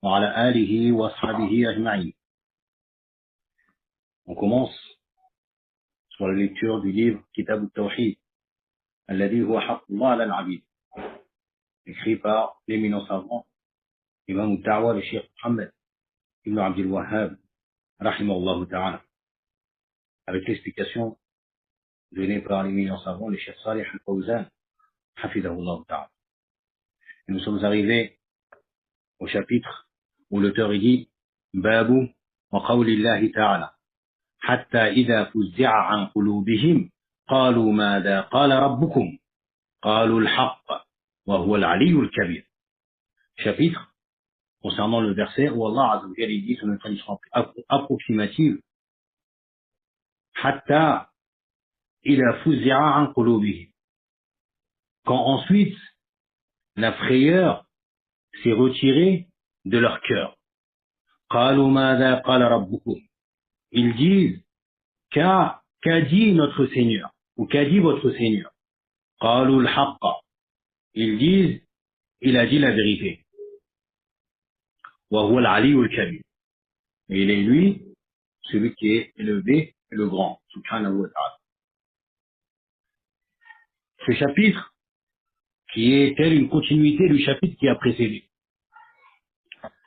وعلى آله وأصحابه أجمعين. On commence sur la lecture du livre Kitab al-Tawhid, الذي هو حق الله على العبيد, écrit par l'éminent savant, Imam al-Da'wa, le Cheikh Mohammed ibn Abdul Wahhab, rahimahullah ta'ala, avec l'explication donnée par l'éminent savant, le Cheikh Salih al-Fawzan, hafidahullah ta'ala. Et nous sommes arrivés au chapitre où l'auteur dit Babu wa qawlillahi ta'ala حتى إذا فزع عن قلوبهم قالوا ماذا قال ربكم قالوا الحق وهو العلي الكبير. Chapitre concernant le verset où Allah Azza wa Jalla dit sur une traduction approximative حتى إذا فزع عن قلوبهم, quand ensuite la frayeur s'est retirée de leur cœur. قالوا ماذا قال ربكم, ils disent qu'a dit notre Seigneur ou qu'a dit votre Seigneur. قالوا الحق, ils disent il a dit la vérité. وهو العلي الكبير, et il est lui celui qui est élevé et le grand, subhanahu wa ta'ala. Ce chapitre qui est tel une continuité du chapitre qui a précédé,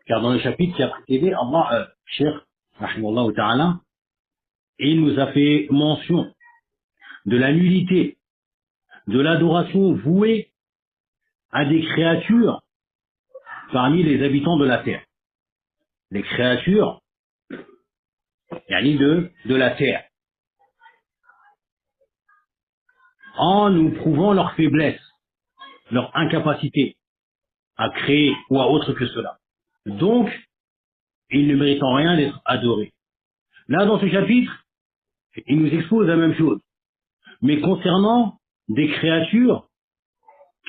car dans le chapitre qui a précédé, Allah, Cheikh rahimahullah ta'ala, il nous a fait mention de la nullité de l'adoration vouée à des créatures parmi les habitants de la terre. Les créatures de la terre, en nous prouvant leur faiblesse, leur incapacité à créer ou à autre que cela. Donc, ils ne méritent en rien d'être adorés. Là, dans ce chapitre, il nous expose la même chose, mais concernant des créatures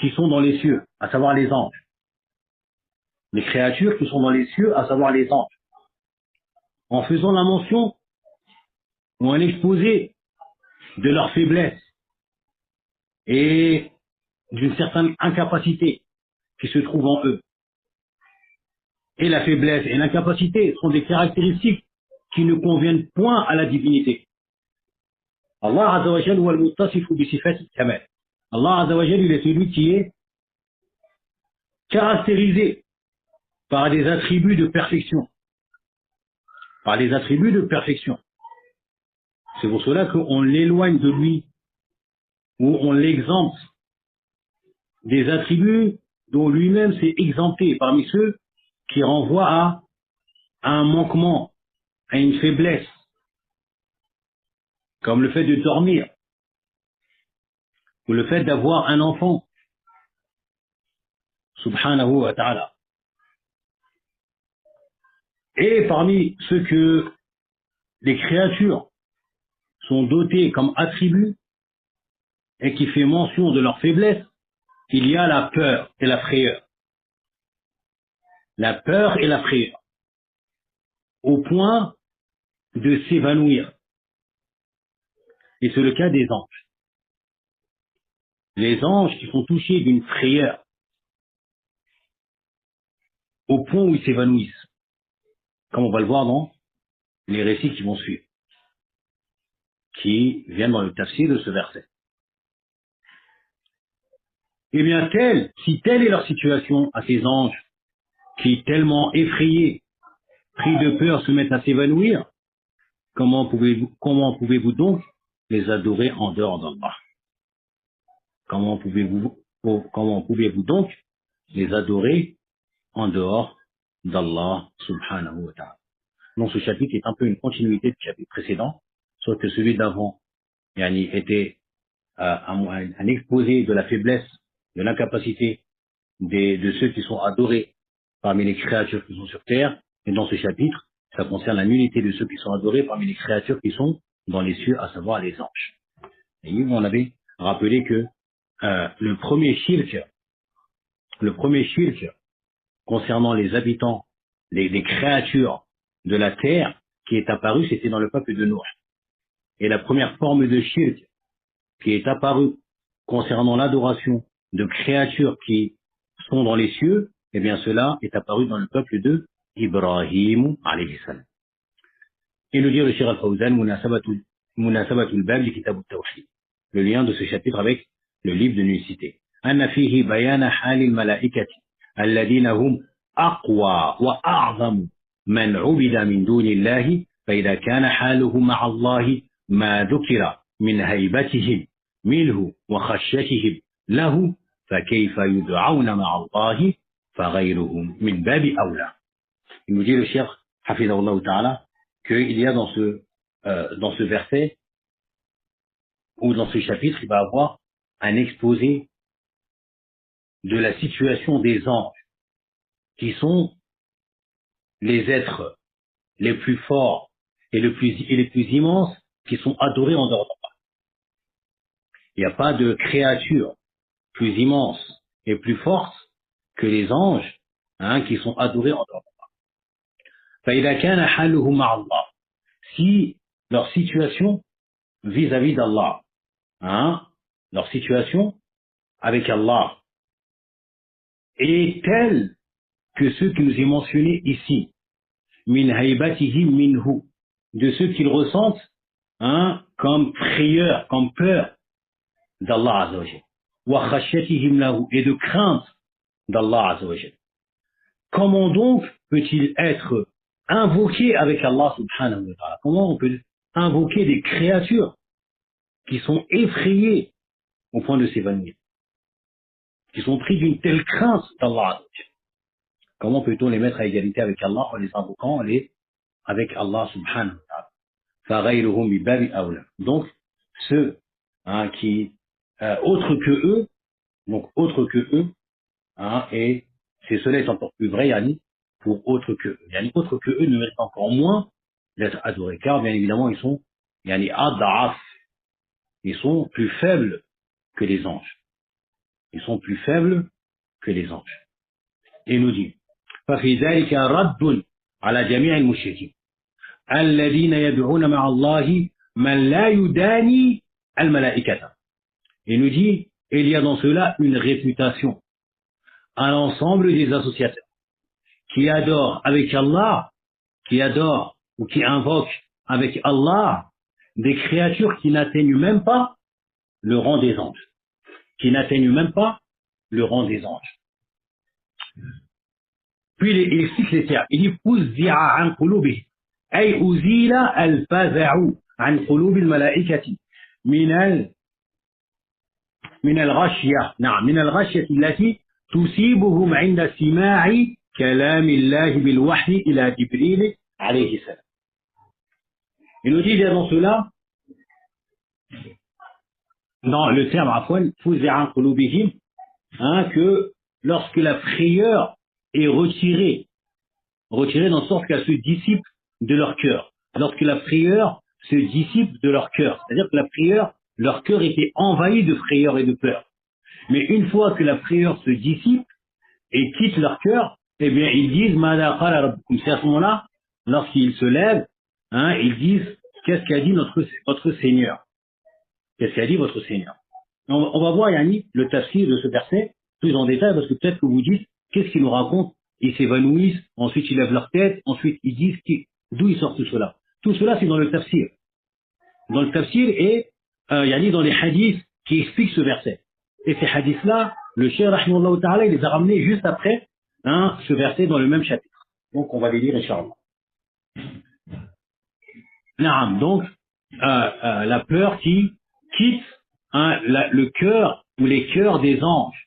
qui sont dans les cieux, à savoir les anges. Les créatures qui sont dans les cieux, à savoir les anges. En faisant la mention ou un exposé de leur faiblesse et d'une certaine incapacité qui se trouve en eux. Et la faiblesse et l'incapacité sont des caractéristiques qui ne conviennent point à la divinité. Allah Azza wa Jalla huwa al-muttasifu bi sifati al-kamal. Allah Azza wa Jalla, il est celui qui est caractérisé par des attributs de perfection. Par des attributs de perfection. C'est pour cela qu'on l'éloigne de lui, ou on l'exempte des attributs dont lui-même s'est exempté, parmi ceux qui renvoient à un manquement, à une faiblesse, comme le fait de dormir, ou le fait d'avoir un enfant, subhanahu wa ta'ala. Et parmi ceux que les créatures sont dotées comme attributs, et qui fait mention de leur faiblesse, il y a la peur et la frayeur. La peur et la frayeur, au point de s'évanouir. Et c'est le cas des anges. Les anges qui sont touchés d'une frayeur, au point où ils s'évanouissent, comme on va le voir dans les récits qui vont suivre, qui viennent dans le tafsir de ce verset. Eh bien, si telle est leur situation à ces anges, qui tellement effrayés, pris de peur, se mettent à s'évanouir, comment pouvez-vous donc les adorer en dehors d'Allah? Comment pouvez-vous donc les adorer en dehors d'Allah subhanahu wa ta'ala? Donc ce chapitre est un peu une continuité du chapitre précédent, sauf que celui d'avant était un exposé de la faiblesse, de l'incapacité de ceux qui sont adorés parmi les créatures qui sont sur terre, et dans ce chapitre, ça concerne la nullité de ceux qui sont adorés parmi les créatures qui sont dans les cieux, à savoir les anges. Et on avait rappelé que le premier shirk concernant les habitants, les créatures de la terre qui est apparu, c'était dans le peuple de Noé. Et la première forme de shirk qui est apparue concernant l'adoration de créatures qui sont dans les cieux, eh bien cela est apparu dans le peuple de Ibrahim alayhi salam. Et nous dit le Cheikh Al-Fawzan, Munasabatul Bab li Kitab al-Tawhid. Le lien de ce chapitre avec le livre de l'unicité. أن فيه بيان حال الملائكة الذين هم أقوى وأعظم من عبد من دون الله فإذا كان حاله مع الله ما ذكر من هيبتهم منه وخشيتهم له فكيف يدعون مع الله فغيرهم من باب أولى. Il nous dit le Cheikh Hafidahullah Ta'ala qu'il y a dans ce verset ou dans ce chapitre, il va avoir un exposé de la situation des anges, qui sont les êtres les plus forts et les plus immenses, qui sont adorés en dehors d'Allah. Il n'y a pas de créature plus immense et plus forte que les anges, qui sont adorés en dehors d'Allah. Si leur situation vis-à-vis d'Allah, leur situation avec Allah est telle que ceux que nous ai mentionnés ici, min haybatihim minhu, de ceux qu'ils ressentent comme frayeur, comme peur d'Allah Azza wa Jal, wa khashyatihim lahu, et de crainte d'Allah Azza wa Jal. Comment donc peut-il être invoqué avec Allah subhanahu wa ta'ala? Comment on peut invoquer des créatures qui sont effrayées au point de s'évanouir, qui sont pris d'une telle crainte d'Allah Azza wa Jal? Comment peut-on les mettre à égalité avec Allah en les invoquant avec Allah subhanahu wa ta'ala? فَغَيْرُهُمْ بِبَابِ أَوْلَى. Donc, ceux qui, autres que eux, et cela est encore plus vrai, yani, pour autres que eux. Yani, autres que eux ne méritent encore moins d'être adorés, car bien évidemment, ils sont, yani, ad'af. Ils sont plus faibles que les anges. Ils sont plus faibles que les anges. Et il nous dit, ففي ذلك رد على جميع المشركين الذين يدعون مع الله من لا يداني الملائكة. Il nous dit, il y a dans cela une réfutation à l'ensemble des associateurs qui adorent avec Allah, qui adorent ou qui invoquent avec Allah des créatures qui n'atteignent même pas le rang des anges, qui n'atteignent même pas le rang des anges. Puis il explique les termes. Il dit فُزِّعَ عَنْ قُلُوبِهِمْ أي أُزِيلَ الْفَزَعُ عن قلوب الملائكة من الغشية، نعم، من الغشية التي تصيبهم عند سماع كلام الله بالوحي إلى جبريل عليه السلام. Il nous dit dans cela, dans le terme afwan, فُزِّعَ عَنْ قُلُوبِهِمْ, que lorsque la frayeur est retirée dans sorte qu'elle se dissipe de leur cœur. Lorsque la frayeur se dissipe de leur cœur. C'est-à-dire que la frayeur, leur cœur était envahi de frayeur et de peur. Mais une fois que la frayeur se dissipe et quitte leur cœur, eh bien, ils disent, Mada qala rabbukum. C'est à ce moment-là, lorsqu'ils se lèvent, ils disent, qu'est-ce qu'a dit votre Seigneur? Qu'est-ce qu'a dit votre Seigneur? On va voir, Yani, le tafsir de ce verset plus en détail, parce que peut-être que vous dites, qu'est-ce qu'ils nous racontent? Ils s'évanouissent, ensuite ils lèvent leur tête, ensuite ils disent d'où ils sortent tout cela. Tout cela, c'est dans le tafsir. Dans le tafsir et yani dans les hadiths qui expliquent ce verset. Et ces hadiths-là, le Cheikh Rahimahullah Ta'ala, il les a ramenés juste après ce verset dans le même chapitre. Donc on va les lire, Inch'Allah. Naam, donc la peur qui quitte le cœur ou les cœurs des anges.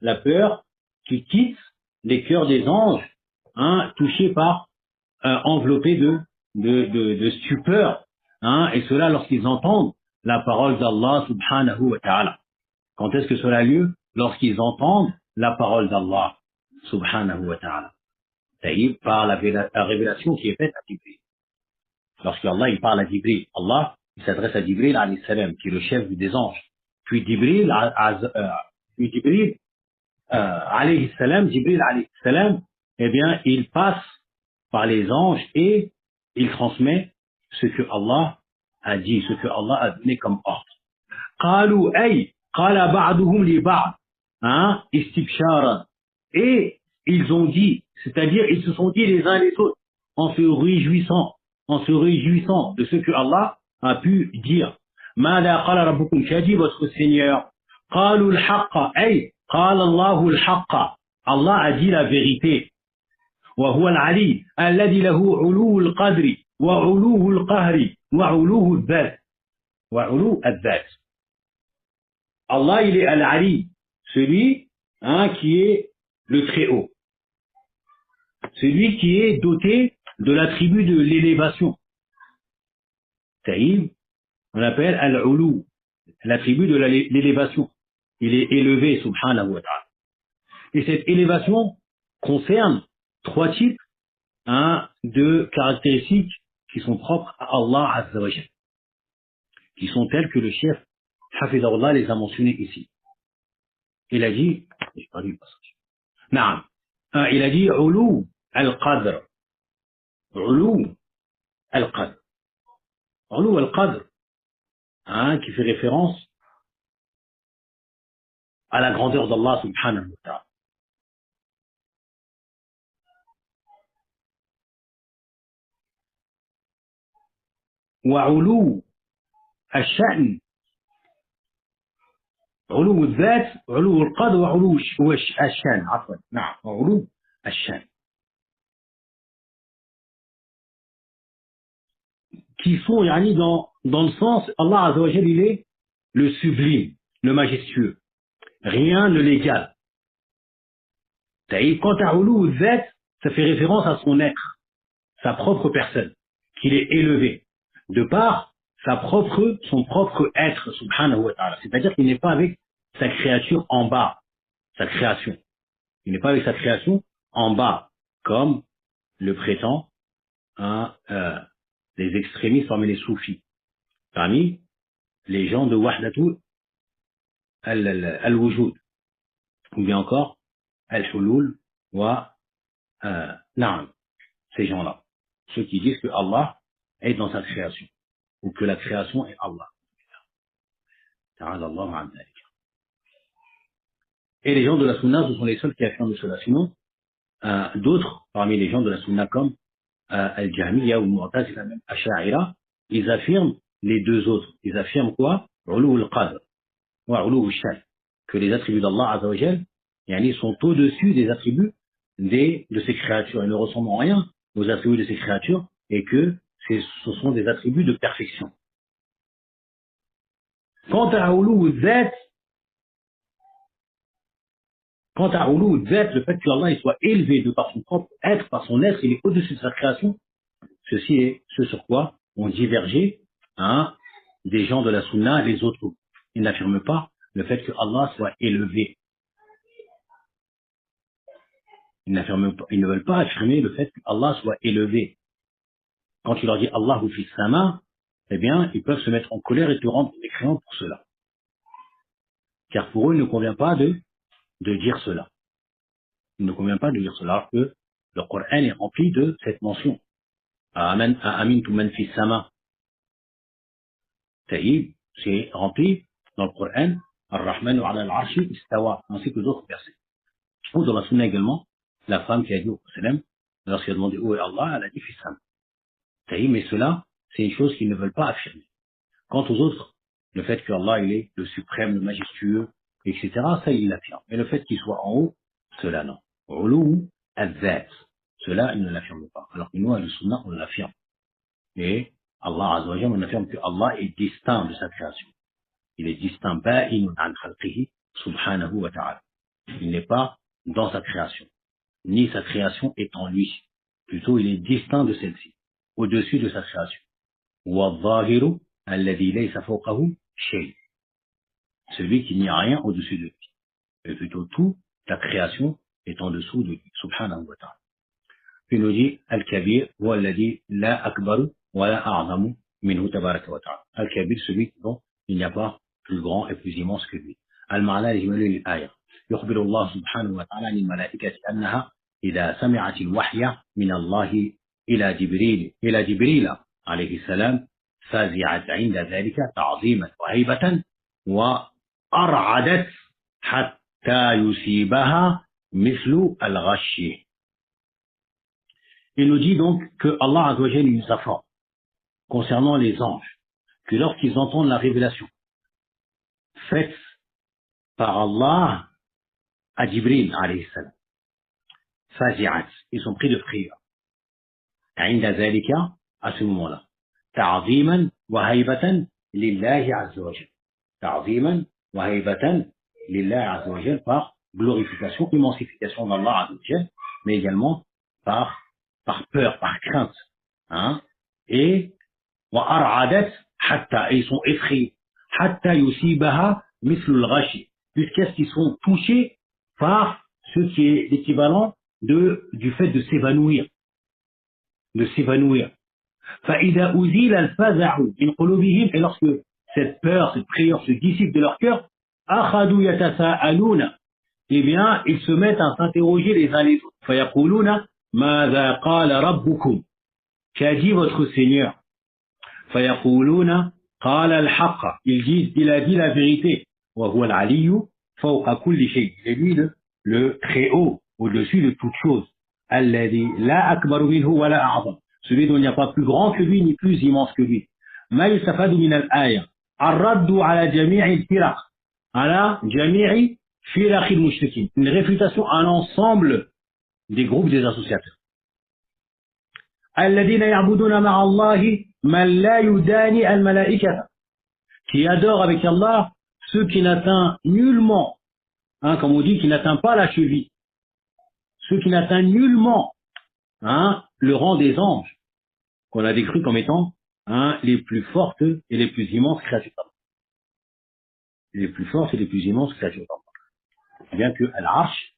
La peur qui quitte les cœurs des anges, touchés par, enveloppés de stupeur, et cela lorsqu'ils entendent la parole d'Allah subhanahu wa ta'ala. Quand est-ce que cela a lieu? Lorsqu'ils entendent la parole d'Allah subhanahu wa ta'ala. C'est-à-dire par la révélation qui est faite à Jibril. Lorsqu'Allah il parle à Jibril, Allah il s'adresse à Jibril alayhi salam, qui est le chef des anges. Puis Jibril alayhi salam, eh bien, il passe par les anges et il transmet ce que Allah a dit, ce que Allah a donné comme ordre. قالوا أي قال بعضهم لبعض استبشارا. Et ils ont dit, c'est-à-dire ils se sont dit les uns les autres, en se réjouissant de ce que Allah a pu dire. ماذا قال ربكم qu'a dit votre Seigneur? قالوا الحق أي قال الله الحق. Allah a dit la vérité. وهو العلي الذي له علو القدر وعلو القهر وعلو الذات وعلو الذات. Allah il est al-Ali, celui qui est le très haut, celui qui est doté de l'attribut de l'élévation. Taïb, on appelle al-Ulu, l'attribut de l'élévation. Il est élevé, subhanahu wa ta'ala. Et cette élévation concerne trois types de caractéristiques qui sont propres à Allah Azza wa Jal, qui sont telles que le chef Hafizahullah les a mentionnées ici. Il a dit, j'ai perdu le passage. Naam. Il a dit Ulu al-Qadr. Ulu al-Qadr. Ulu al-Qadr, qui fait référence à la grandeur d'Allah subhanahu wa ta'ala. وعلو الشأن علو الذات علو القدر وعلو الشأن عفوا نعم وعلو الشأن qui sont yani, dans le sens Allah Azza wa Jal il est le sublime, le majestueux, rien ne l'égale. Quant à Ulu al-Zat, ça fait référence à son être, sa propre personne, qu'il est élevé de par son propre être, subhanahu wa ta'ala. C'est-à-dire qu'il n'est pas avec sa créature en bas, sa création. Il n'est pas avec sa création en bas, comme le prétend les extrémistes parmi les soufis, parmi les gens de Wahdatu al-Wujud, ou bien encore al-Hulul wa Na'am, ces gens-là, ceux qui disent que Allah est dans sa création, ou que la création est Allah. Et les gens de la Sunna, ce sont les seuls qui affirment cela. Sinon, d'autres, parmi les gens de la Sunna, comme Al-Jahmiya ou Mu'tazila, même Ash'a'ira, ils affirment les deux autres. Ils affirment quoi? Ulu al-Qadr wa Ulu al-Shan, que les attributs d'Allah Azza wa Jal sont au-dessus des attributs de ces créatures. Ils ne ressemblent en rien aux attributs de ces créatures et que ce sont des attributs de perfection. Quant à Ulu al-Zat, le fait que Allah il soit élevé de par son propre être, par son être, il est au-dessus de sa création, ceci est ce sur quoi ont divergé des gens de la Sunna et les autres. Ils n'affirment pas le fait que Allah soit élevé. Ils ne veulent pas affirmer le fait que Allah soit élevé. Quand tu leur dis Allahu fis sama, eh bien, ils peuvent se mettre en colère et te rendre mécréant pour cela. Car pour eux, il ne convient pas de dire cela. Il ne convient pas de dire cela, alors que le Coran est rempli de cette mention. Amintu man fis sama. Taïb, c'est rempli dans le Coran, Ar-Rahman ala al-Arshi istawa, ainsi que d'autres versets. Ou dans la Sunna également, la femme qui a dit au Prophète, lorsqu'elle a demandé où est Allah, elle a dit fis sama. Taïb, mais cela, c'est une chose qu'ils ne veulent pas affirmer. Quant aux autres, le fait que Allah il est le suprême, le majestueux, etc., ça il l'affirme. Mais le fait qu'il soit en haut, cela non. Ulu al-Zat, cela il ne l'affirme pas. Alors que nous, à Al-Sunnah, on l'affirme. Et Allah Azza wa Jalla, on affirme que Allah est distinct de sa création. Il est distinct, ba'inun an khalqihi, subhanahu wa ta'ala. Il n'est pas dans sa création, ni sa création est en lui. Plutôt, il est distinct de celle-ci, au-dessus de sa création. وَالظَّاهِرُ الَّذِي لَيْسَ فَوْقَهُ شَيْءٌ. Celui qui n'y a rien au-dessus de lui. Et plutôt tout, la création est en dessous de lui, subhanahu wa ta'ala. Puis il nous dit, Al-Kabir, wa alladhi la akbaru wa la a'zamu minhu tabaraka wa ta'ala. Al-Kabir, celui dont il n'y a pas plus grand et plus immense que lui. Al-Ma'na al-Jimali lil-Aya. يخبر الله سبحانه وتعالى عن الملائكة أنها إذا سمعت الوحي من الله إلى جبريل عليه السلام فزعت عند ذلك تعظيما وهيبة وأرعدت حتى يصيبها mislu al-ghashi. Il nous dit donc que Allah Azza wa Jalla nous informe concernant les anges, que lorsqu'ils entendent la révélation faite par Allah à Jibril alayhi salam, fazi'at, ils sont pris de frayeur. عند ذلك à ce moment-là. تعظيما وهيبة لله عز وجل. تعظيما وهيبة لله عز وجل par glorification, immensification d'Allah Azza wa Jal, mais également par peur, par crainte. Hein? Et وأرعدت حتى, ils sont effrayés. حتى يصيبها مثل الغش, jusqu'à ce qu'ils sont touchés par ce qui est l'équivalent du fait de s'évanouir. فإذا أزيل الفزع من قلوبهم, et lorsque cette peur, cette frayeur se dissipe de leur cœur, أخذوا يتساءلون, eh bien, ils se mettent à s'interroger les uns les autres. فيقولون ماذا قال ربكم, qu'a dit votre Seigneur? فيقولون قال الحق, ils disent, il a dit la vérité. وهو العلي فوق كل شيء, c'est lui le très haut, au-dessus de toute chose. الذي لا أكبر منه ولا أعظم, celui dont il n'y a pas plus grand que lui ni plus immense que lui. ما يستفاد من الآية الرد على جميع الفرق, على جميع فرق المشركين, une réfutation à l'ensemble des groupes des associateurs. الذين يعبدون مع الله من لا يداني الملائكة, qui adorent avec Allah ceux qui n'atteignent nullement, comme on dit, qui n'atteignent pas la cheville, ceux qui n'atteignent nullement le rang des anges, qu'on a décrit comme étant les plus fortes et les plus immenses créatures d'Allah. Les plus fortes et les plus immenses créatures d'Allah. Bien que Al-Arsh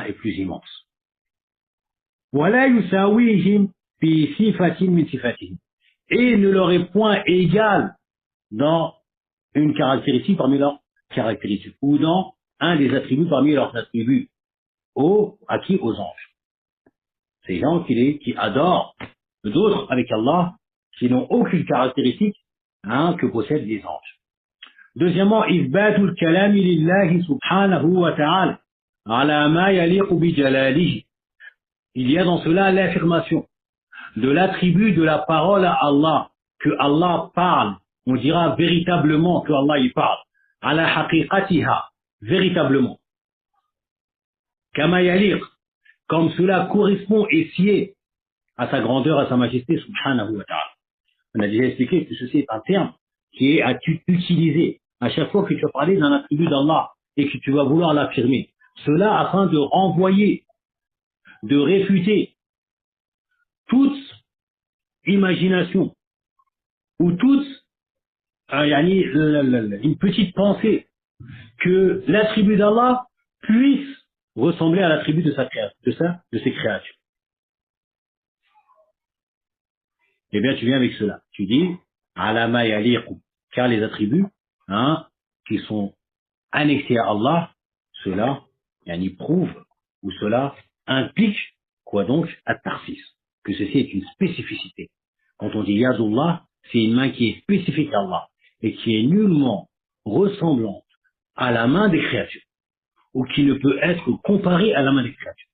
est plus immense. وَلَا يُسَاوِيهِمْ فِي صِفَةٍ مِنْ صِفَاتِهِمْ, et ne leur est point égal dans une caractéristique parmi leurs caractéristiques, ou dans un des attributs parmi leurs attributs, à qui? Aux anges. Ces gens qui adorent d'autres avec Allah, qui n'ont aucune caractéristique que possèdent les anges. Deuxièmement, إثبات الكلام لله سبحانه وتعالى على ما يليق بجلاله. Il y a dans cela l'affirmation de l'attribut de la parole à Allah, que Allah parle, on dira véritablement que Allah y parle, ala haqiqatiha, véritablement, kama yaliq, comme cela correspond et sied à sa grandeur, à sa majesté, subhanahu wa ta'ala. On a déjà expliqué que ceci est un terme qui est à utiliser à chaque fois que tu vas parler d'un attribut d'Allah et que tu vas vouloir l'affirmer. Cela afin de renvoyer, de réfuter toute imagination ou toute une petite pensée que l'attribut d'Allah puisse ressembler à l'attribut de ses créatures. Eh bien, tu viens avec cela. Tu dis, alama yaliqu, car les attributs qui sont annexés à Allah, cela prouve ou cela implique quoi donc? At-tarsis, que ceci est une spécificité. Quand on dit Yadullah, c'est une main qui est spécifique à Allah et qui est nullement ressemblante à la main des créatures ou qui ne peut être comparée à la main des créatures.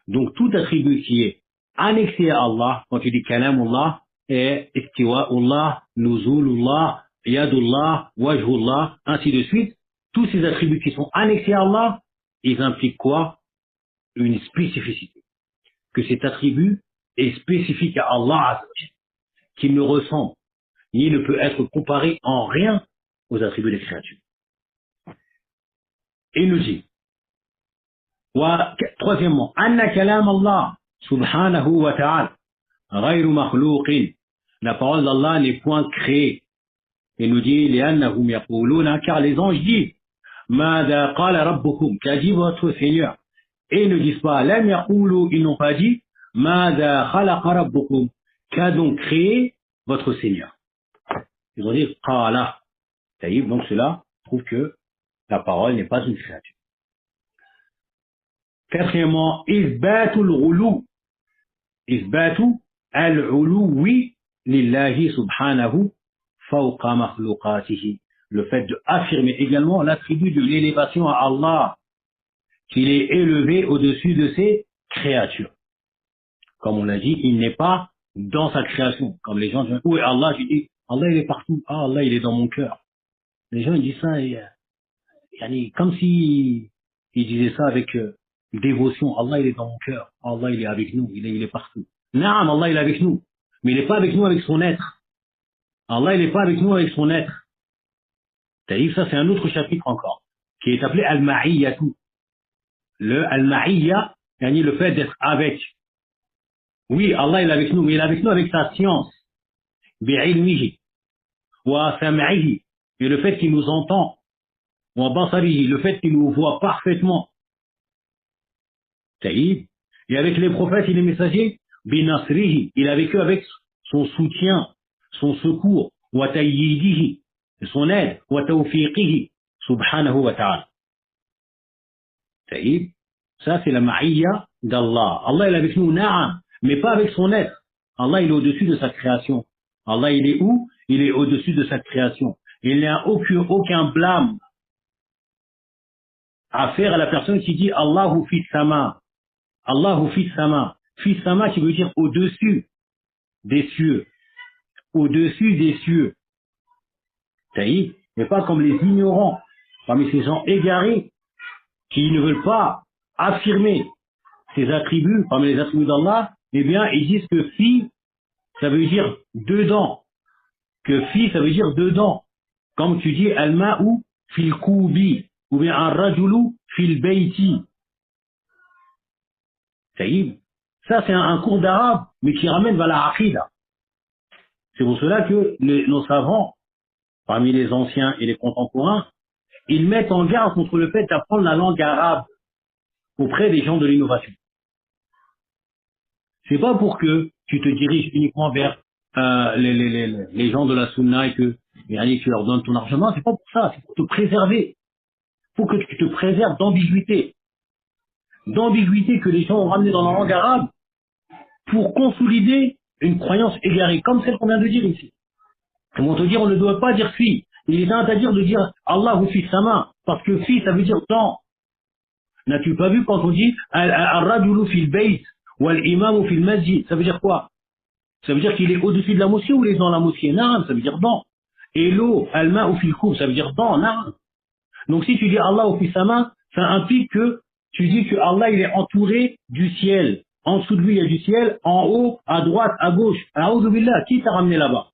Donc tout attribut qui est annexé à Allah, quand tu dis Kalamullah, et Istiwa'ullah, Nuzulullah, Yadullah, Wajhullah, ainsi de suite, tous ces attributs qui sont annexés à Allah, ils impliquent quoi? Une spécificité. Que cet attribut est spécifique à Allah, qu'il ne ressemble, ni ne peut être comparé en rien aux attributs des créatures. Et il nous dit, troisièmement, Anna kalam Allah, subhanahu wa ta'ala, ghayru makhlouqin, la parole d'Allah n'est point créée. Il nous dit, li'annahum yaquluna, car les anges disent, Mada qala rabbukum, qu'a dit votre Seigneur? Et ils ne disent pas, lam yaqulu, ils n'ont pas dit, Mada khalaqa rabbukum, qu'a donc créé votre Seigneur? Ils ont dit, qala. Donc cela prouve que la parole n'est pas une créature. Quatrièmement, isbatu al-ghulu. Isbatu al-uluwi lillahi subhanahu fawqa makhluqatihi. Le fait d'affirmer également l'attribut de l'élévation à Allah, qu'il est élevé au-dessus de ses créatures. Comme on l'a dit, il n'est pas dans sa création. Comme les gens disent, où est Allah? Je dis, Allah il est partout. Ah, Allah il est dans mon cœur. Les gens ils disent ça, comme si ils disaient ça avec dévotion. Allah il est dans mon cœur. Allah il est avec nous. Il est partout. Naam, Allah il est avec nous. Mais il n'est pas avec nous avec son être. Allah il n'est pas avec nous avec son être. C'est-à-dire ça c'est un autre chapitre encore, qui est appelé Al-Ma'iyatu. Le Al-Ma'iyya, le fait d'être avec. Oui, Allah il est avec nous, mais il est avec nous avec sa science. Bi'ilmihi. Wa sam'ihi. Et le fait qu'il nous entend. Wa basarihi. Le fait qu'il nous voit parfaitement. Et avec les prophètes et les messagers, binasrihi. Il est avec eux avec son soutien, son secours. Wa tayyidihi. Son aide. Wa tawfiqihi. Subhanahu wa ta'ala. Ça c'est la ma'iyya d'Allah. Allah il est avec nous, na'am, mais pas avec son être. Allah il est au-dessus de sa création. Allah il est où? Il est au-dessus de sa création. Il n'y a aucun blâme à faire à la personne qui dit Allahu fi sama. Allahu fi sama. Fi sama qui veut dire au-dessus des cieux. Au-dessus des cieux. Mais pas comme les ignorants, parmi ces gens égarés qui ne veulent pas affirmer ces attributs, parmi les attributs d'Allah, eh bien, ils disent que fi, ça veut dire dedans. Que fi, ça veut dire dedans. Comme tu dis, al-ma'u fil koubi, ou bien ar-rajulu fil beiti. Ça, c'est un cours d'arabe, mais qui ramène vers la aqidah. C'est pour cela que nos savants, parmi les anciens et les contemporains, ils mettent en garde contre le fait d'apprendre la langue arabe auprès des gens de l'innovation. C'est pas pour que tu te diriges uniquement vers les gens de la sunna et que tu leur donnes ton argent. Non, c'est pas pour ça, c'est pour te préserver. Il faut que tu te préserves d'ambiguïté. D'ambiguïté que les gens ont ramené dans la langue arabe pour consolider une croyance égarée, comme celle qu'on vient de dire ici. Ils vont te dire, on ne doit pas dire fi. Il est interdit de dire Allah fi sama, parce que fi, ça veut dire dans. N'as-tu pas vu quand on dit al-rajulu fil bayt ou al-imamu fil masjid? Ça veut dire quoi? Ça veut dire qu'il est au-dessus de la mosquée ou il est dans la mosquée? Non, ça veut dire dans. Et l'eau, al-ma'u fil koub, ça veut dire dans. Non. Donc si tu dis Allah ou fi sama, ça implique que tu dis que Allah il est entouré du ciel. En dessous de lui il y a du ciel, en haut, à droite, à gauche. A'oudhu billah, qui t'a ramené là-bas?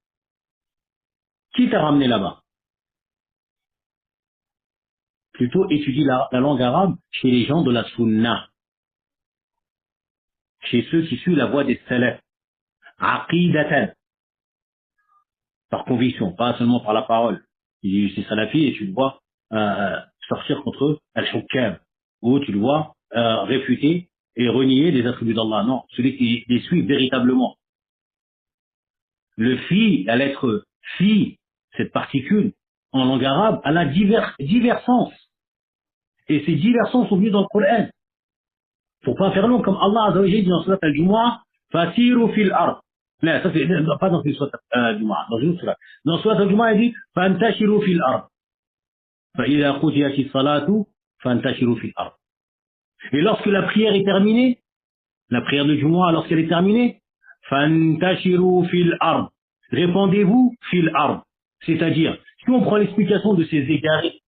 Qui t'a ramené là-bas? Plutôt étudie la langue arabe chez les gens de la sunna. Chez ceux qui suivent la voie des salaf. Aqidatan. Par conviction, pas seulement par la parole. C'est salafi et tu le vois sortir contre al-hukam. Ou tu le vois réfuter et renier les attributs d'Allah. Non, celui qui les suit véritablement. Le fi, la lettre fi, cette particule, en langue arabe, elle a divers sens. Et ces divers sens sont venus dans le Coran. Pour pas faire long, comme Allah Azza wa Jalla dit dans Surat al-Jumu'ah, fasiru fil ard. Non, ça c'est pas dans Surat al-Jumu'ah, dans une autre surat. Dans Surat al-Jumu'ah, il dit fantashiru fil ard. فإذا قضيت الصلاة فانتشروا في الأرض. Et lorsque la prière est terminée, la prière de Jumu'ah, lorsqu'elle est terminée, fantashiru fil ard. Répandez-vous fil ard. C'est-à-dire, si on prend l'explication de ces égarés,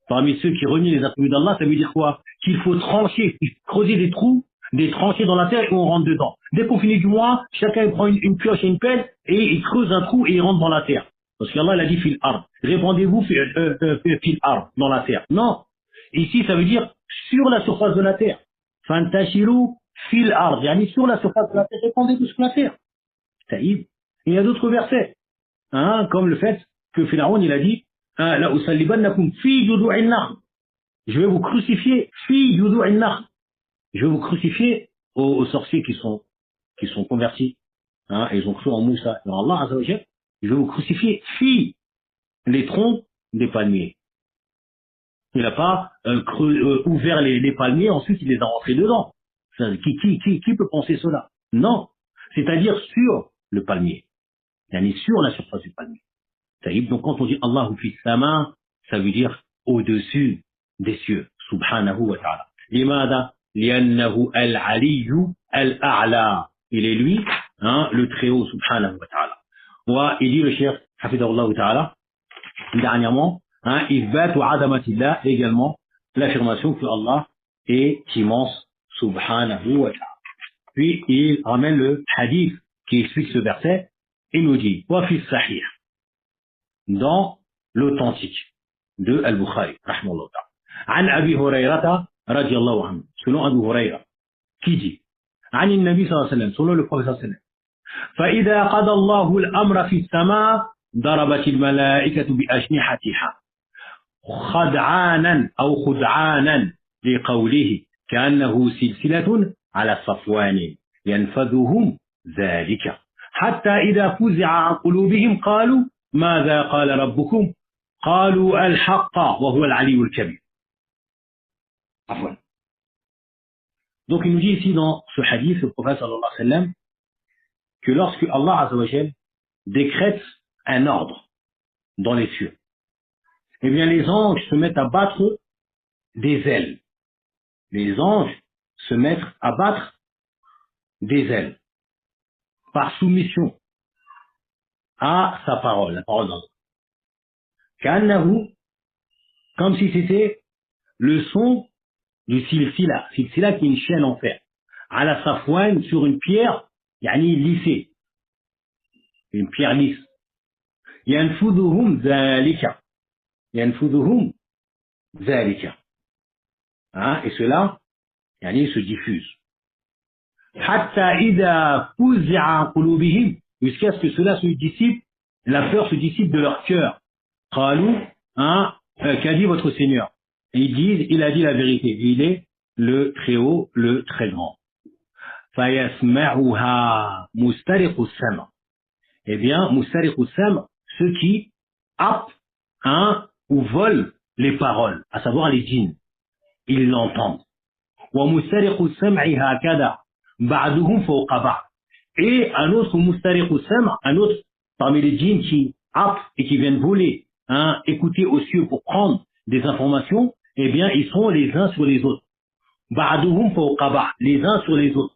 parmi ceux qui renient les attributs d'Allah, ça veut dire quoi? Qu'il faut trancher, creuser des trous, des tranchées dans la terre et on rentre dedans. Dès qu'on finit du mois, chacun prend une pioche et une pelle et il creuse un trou et il rentre dans la terre. Parce qu'Allah l'a dit fil ard. Répandez-vous fil ard dans la terre. Non. Ici, ça veut dire sur la surface de la terre. Fantashiru fil ard. Yani sur la surface de la terre, répandez-vous sur la terre. Il y a d'autres versets. Comme le fait que Pharaon, il a dit, la usallibannakum fi judu'in nakhl. Je vais vous crucifier fi judu'in nakhl. Je vais vous crucifier aux sorciers qui sont convertis. Et ils ont cru en Moussa et en Allah Azza wa Jalla. Je vais vous crucifier fi les troncs des palmiers. Il n'a pas ouvert les palmiers, ensuite il les a rentrés dedans. Qui peut penser cela? Non. C'est-à-dire sur le palmier. C'est-à-dire sur la surface du palmier. Donc quand on dit Allahu fi sama, ça veut dire au-dessus des cieux. Subhanahu wa ta'ala. لماذا؟ لأنه العلي الأعلى. Il est lui, le Très-Haut, subhanahu wa ta'ala. Il dit le cheikh, hafidahullah ta'ala, dernièrement, إثبات عظمة الله, également l'affirmation que Allah est immense, subhanahu wa ta'ala. Puis il ramène le hadith qui explique ce verset et nous dit وفي الصحيح, dans l'authentique de Al-Bukhari rahimahullah ta'ala, عن أبي هريرة رضي الله عنه, selon Abu Huraira, qui dit عن النبي صلى الله عليه وسلم, selon le prophète صلى الله عليه وسلم, فإذا قضى الله الأمر في السماء ضربت الملائكة بأجنحتها خدعانا أو خدعانا لقوله كأنه سلسلة على الصفوان ينفذهم ذلك حتى إذا فزع عن قلوبهم قالوا ماذا قال ربكم قالوا الحق وهو العلي الكبير. عفوا. Donc il nous dit ici dans ce hadith, le prophète sallallahu alayhi wa sallam, que lorsque Allah azza wa jal décrète un ordre dans les cieux, eh bien les anges se mettent à battre des ailes. Les anges se mettent à battre des ailes par soumission à sa parole, la parole d'Allah. Ka'annahu, comme si c'était le son du silsila qui est une chaîne en fer, à la safouane, sur une pierre, yani lissée, une pierre lisse. Yanfuduhum zalika. Yanfuduhum zalika. Et cela, yani, se diffuse. Hatta idha fuzi'a qulubihim, jusqu'à ce que cela se dissipe, la peur se dissipe de leur cœur. Qalu, qu'a dit votre Seigneur? Et ils disent, il a dit la vérité. Il est le Très-Haut, le Très Grand. Fayasma'uha mustariqu sam'. Eh bien, mustariqu sam', ceux qui happent, ou volent les paroles, à savoir les djinns, ils l'entendent. Wa mustariqu sam'i hakada, ba'duhum fawqa ba'd. Et un autre mustariqu sam', un autre parmi les djinns qui happent et qui viennent voler, écouter aux cieux pour prendre des informations, eh bien, ils sont les uns sur les autres. Ba'duhum fawqa ba'd, les uns sur les autres.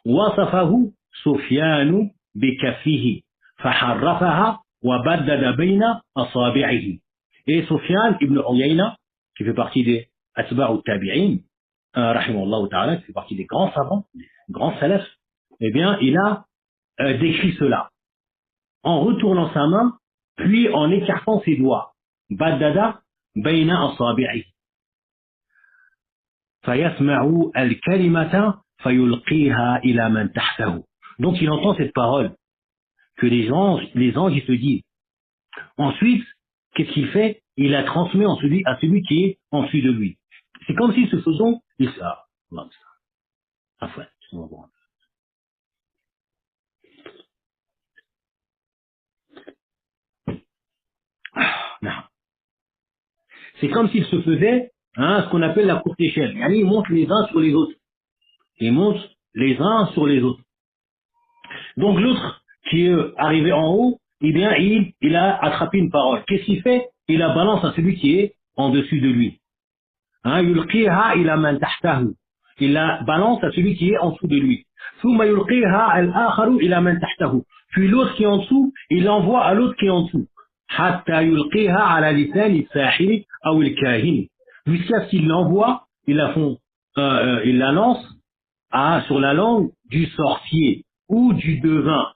Wasafahu Sufyanu bikafihi, faharrafaha wa baddada bayna asabi'ihi. Et Sufyan ibn Uyayna, qui fait partie des Atba'u Tabi'in, rahimahullah ta'ala, qui fait partie des grands savants, des grands salafs, eh bien, il a décrit cela en retournant sa main, puis en écartant ses doigts. Baddada bayna asabi'ihi. فيسمع الكلمة فيلقيها إلى من تحته. Donc il entend cette parole que les anges ils se disent. Ensuite, qu'est-ce qu'il fait? Il la transmet à celui qui est en dessus de lui. C'est comme si ce faisant, il ça. C'est comme s'il se faisait ce qu'on appelle la courte échelle. Ils montent les uns sur les autres. Ils montent les uns sur les autres. Donc l'autre qui est arrivé en haut, eh bien il a attrapé une parole. Qu'est-ce qu'il fait? Il la balance à celui qui est en dessus de lui. Yulqiha ila man tahtahu. Il la balance à celui qui est en dessous de lui. Thumma yulqiha al-akharu ila man tahtahu. Puis l'autre qui est en dessous, il l'envoie à l'autre qui est en dessous. Hatta yulqiha ala lisan al-sahir aw al-kahin. Jusqu'à ce qu'il l'envoie, il la lance sur la langue du sorcier ou du devin.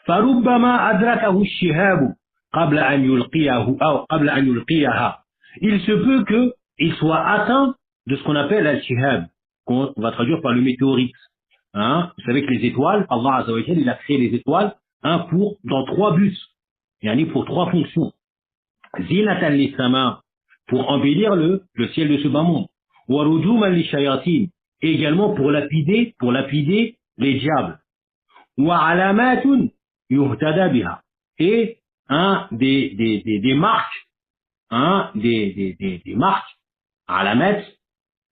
فربما أدركه الشهاب قبل أن يلقيه أو قبل أن يلقيها. Il se peut qu'il soit atteint de ce qu'on appelle al-shihab, qu'on va traduire par le météorite. Vous savez que les étoiles, Allah Azza wa Jal, il a créé les étoiles dans 3 buts, pour 3 fonctions. Zinatan lis-sama, pour embellir le ciel de ce bas monde. Wa rujuman lish-shayatin, également pour lapider les diables. Wa alamatun yuhtada biha, et des marques, des marques, alamat,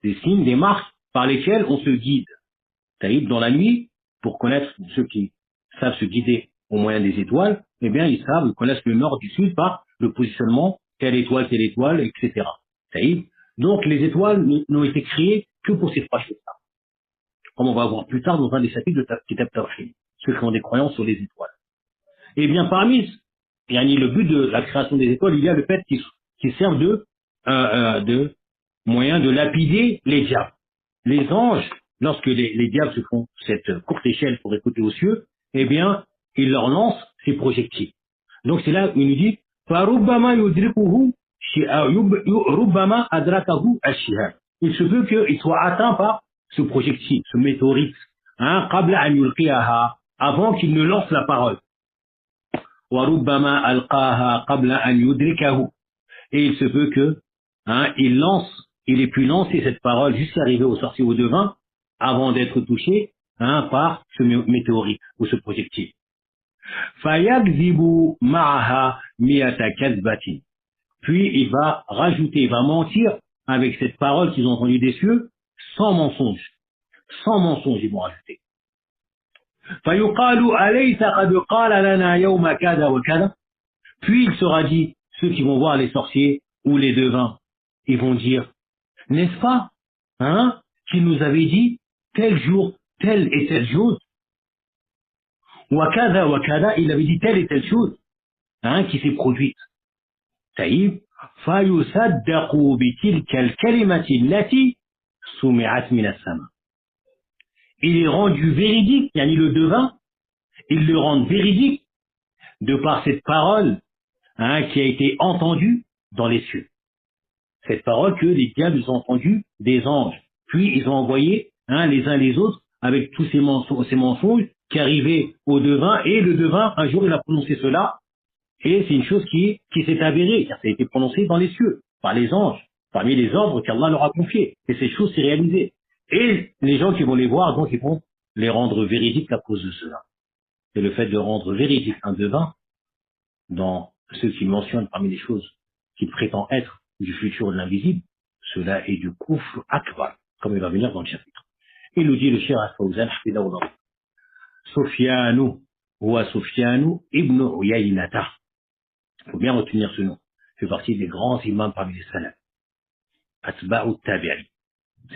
des signes, des marques par lesquelles on se guide. C'est-à-dire dans la nuit, pour connaître ceux qui savent se guider au moyen des étoiles, eh bien ils connaissent le nord du sud par le positionnement, telle étoile, etc. C'est-à-dire, donc les étoiles n'ont été créées que pour ces trois choses-là. Comme on va voir plus tard dans un des chapitres de Kitab Tawhid, ceux qui ont des croyances sur les étoiles. Eh bien, parmi le but de la création des étoiles, il y a le fait qu'ils servent de moyen de lapider les diables. Les anges, lorsque les diables se font cette courte échelle pour écouter aux cieux, eh bien, ils leur lancent ces projectiles. Donc c'est là où il nous dit فَرُبَّمَا يُدْرِكُهُ رُبَّمَا أَدْرَكَهُ الشِّهَابُ. Il se peut qu'il soit atteint par ce projectile, ce météorite, قَبْلَ أَنْ يُلْقِيَهَا, avant qu'il ne lance la parole. وَرُبَّمَا أَلْقَاهَا قَبْلَ أَنْ يُدْرِكَهُ. Et il se peut que il ait pu lancer cette parole jusqu'à arriver au sorcier au devin avant d'être touché par ce météorite ou ce projectile. فَيَكْذِبُ مَعَهَا مِئَةَ كَذْبَةٍ. Puis il va rajouter, il va mentir avec cette parole qu'ils ont entendue des cieux, sans mensonge. Sans mensonge, ils vont rajouter. فَيُقَالُ أَلَيْسَ قَدْ قَالَ لَنَا يَوْمَ كَذَا وَكَذَا. Puis il sera dit, ceux qui vont voir les sorciers ou les devins, ils vont dire, n'est-ce pas, qu'il nous avait dit tel jour, telle et telle chose. Wakada, wakada, il avait dit telle et telle chose, qui s'est produite. Taïb, fayusaddaqu bitilka al-kalimati allati sumi'at min as-sama. Il est rendu véridique, yani le devin, il le rend véridique de par cette parole, qui a été entendue dans les cieux. Cette parole que les diables ont entendue des anges. Puis ils ont envoyé les uns les autres avec tous ces mensonges qui arrivaient au devin, et le devin, un jour, il a prononcé cela, et c'est une chose qui s'est avérée, car ça a été prononcé dans les cieux, par les anges, parmi les ordres qu'Allah leur a confiés, et ces choses s'est réalisées. Et les gens qui vont les voir, donc ils vont les rendre véridiques à cause de cela. Et le fait de rendre véridique un devin, dans ceux qui mentionnent parmi les choses qu'il prétend être du futur de l'invisible, cela est du kufr akbar, comme il va venir dans le chapitre. Il nous dit le Cheikh Al-Fawzan, hafidahullah, Sufyanu wa Sufyanu ibn Uyaynata. Il faut bien retenir ce nom. Il fait partie des grands imams parmi les salafs. Atba'u tabi'i.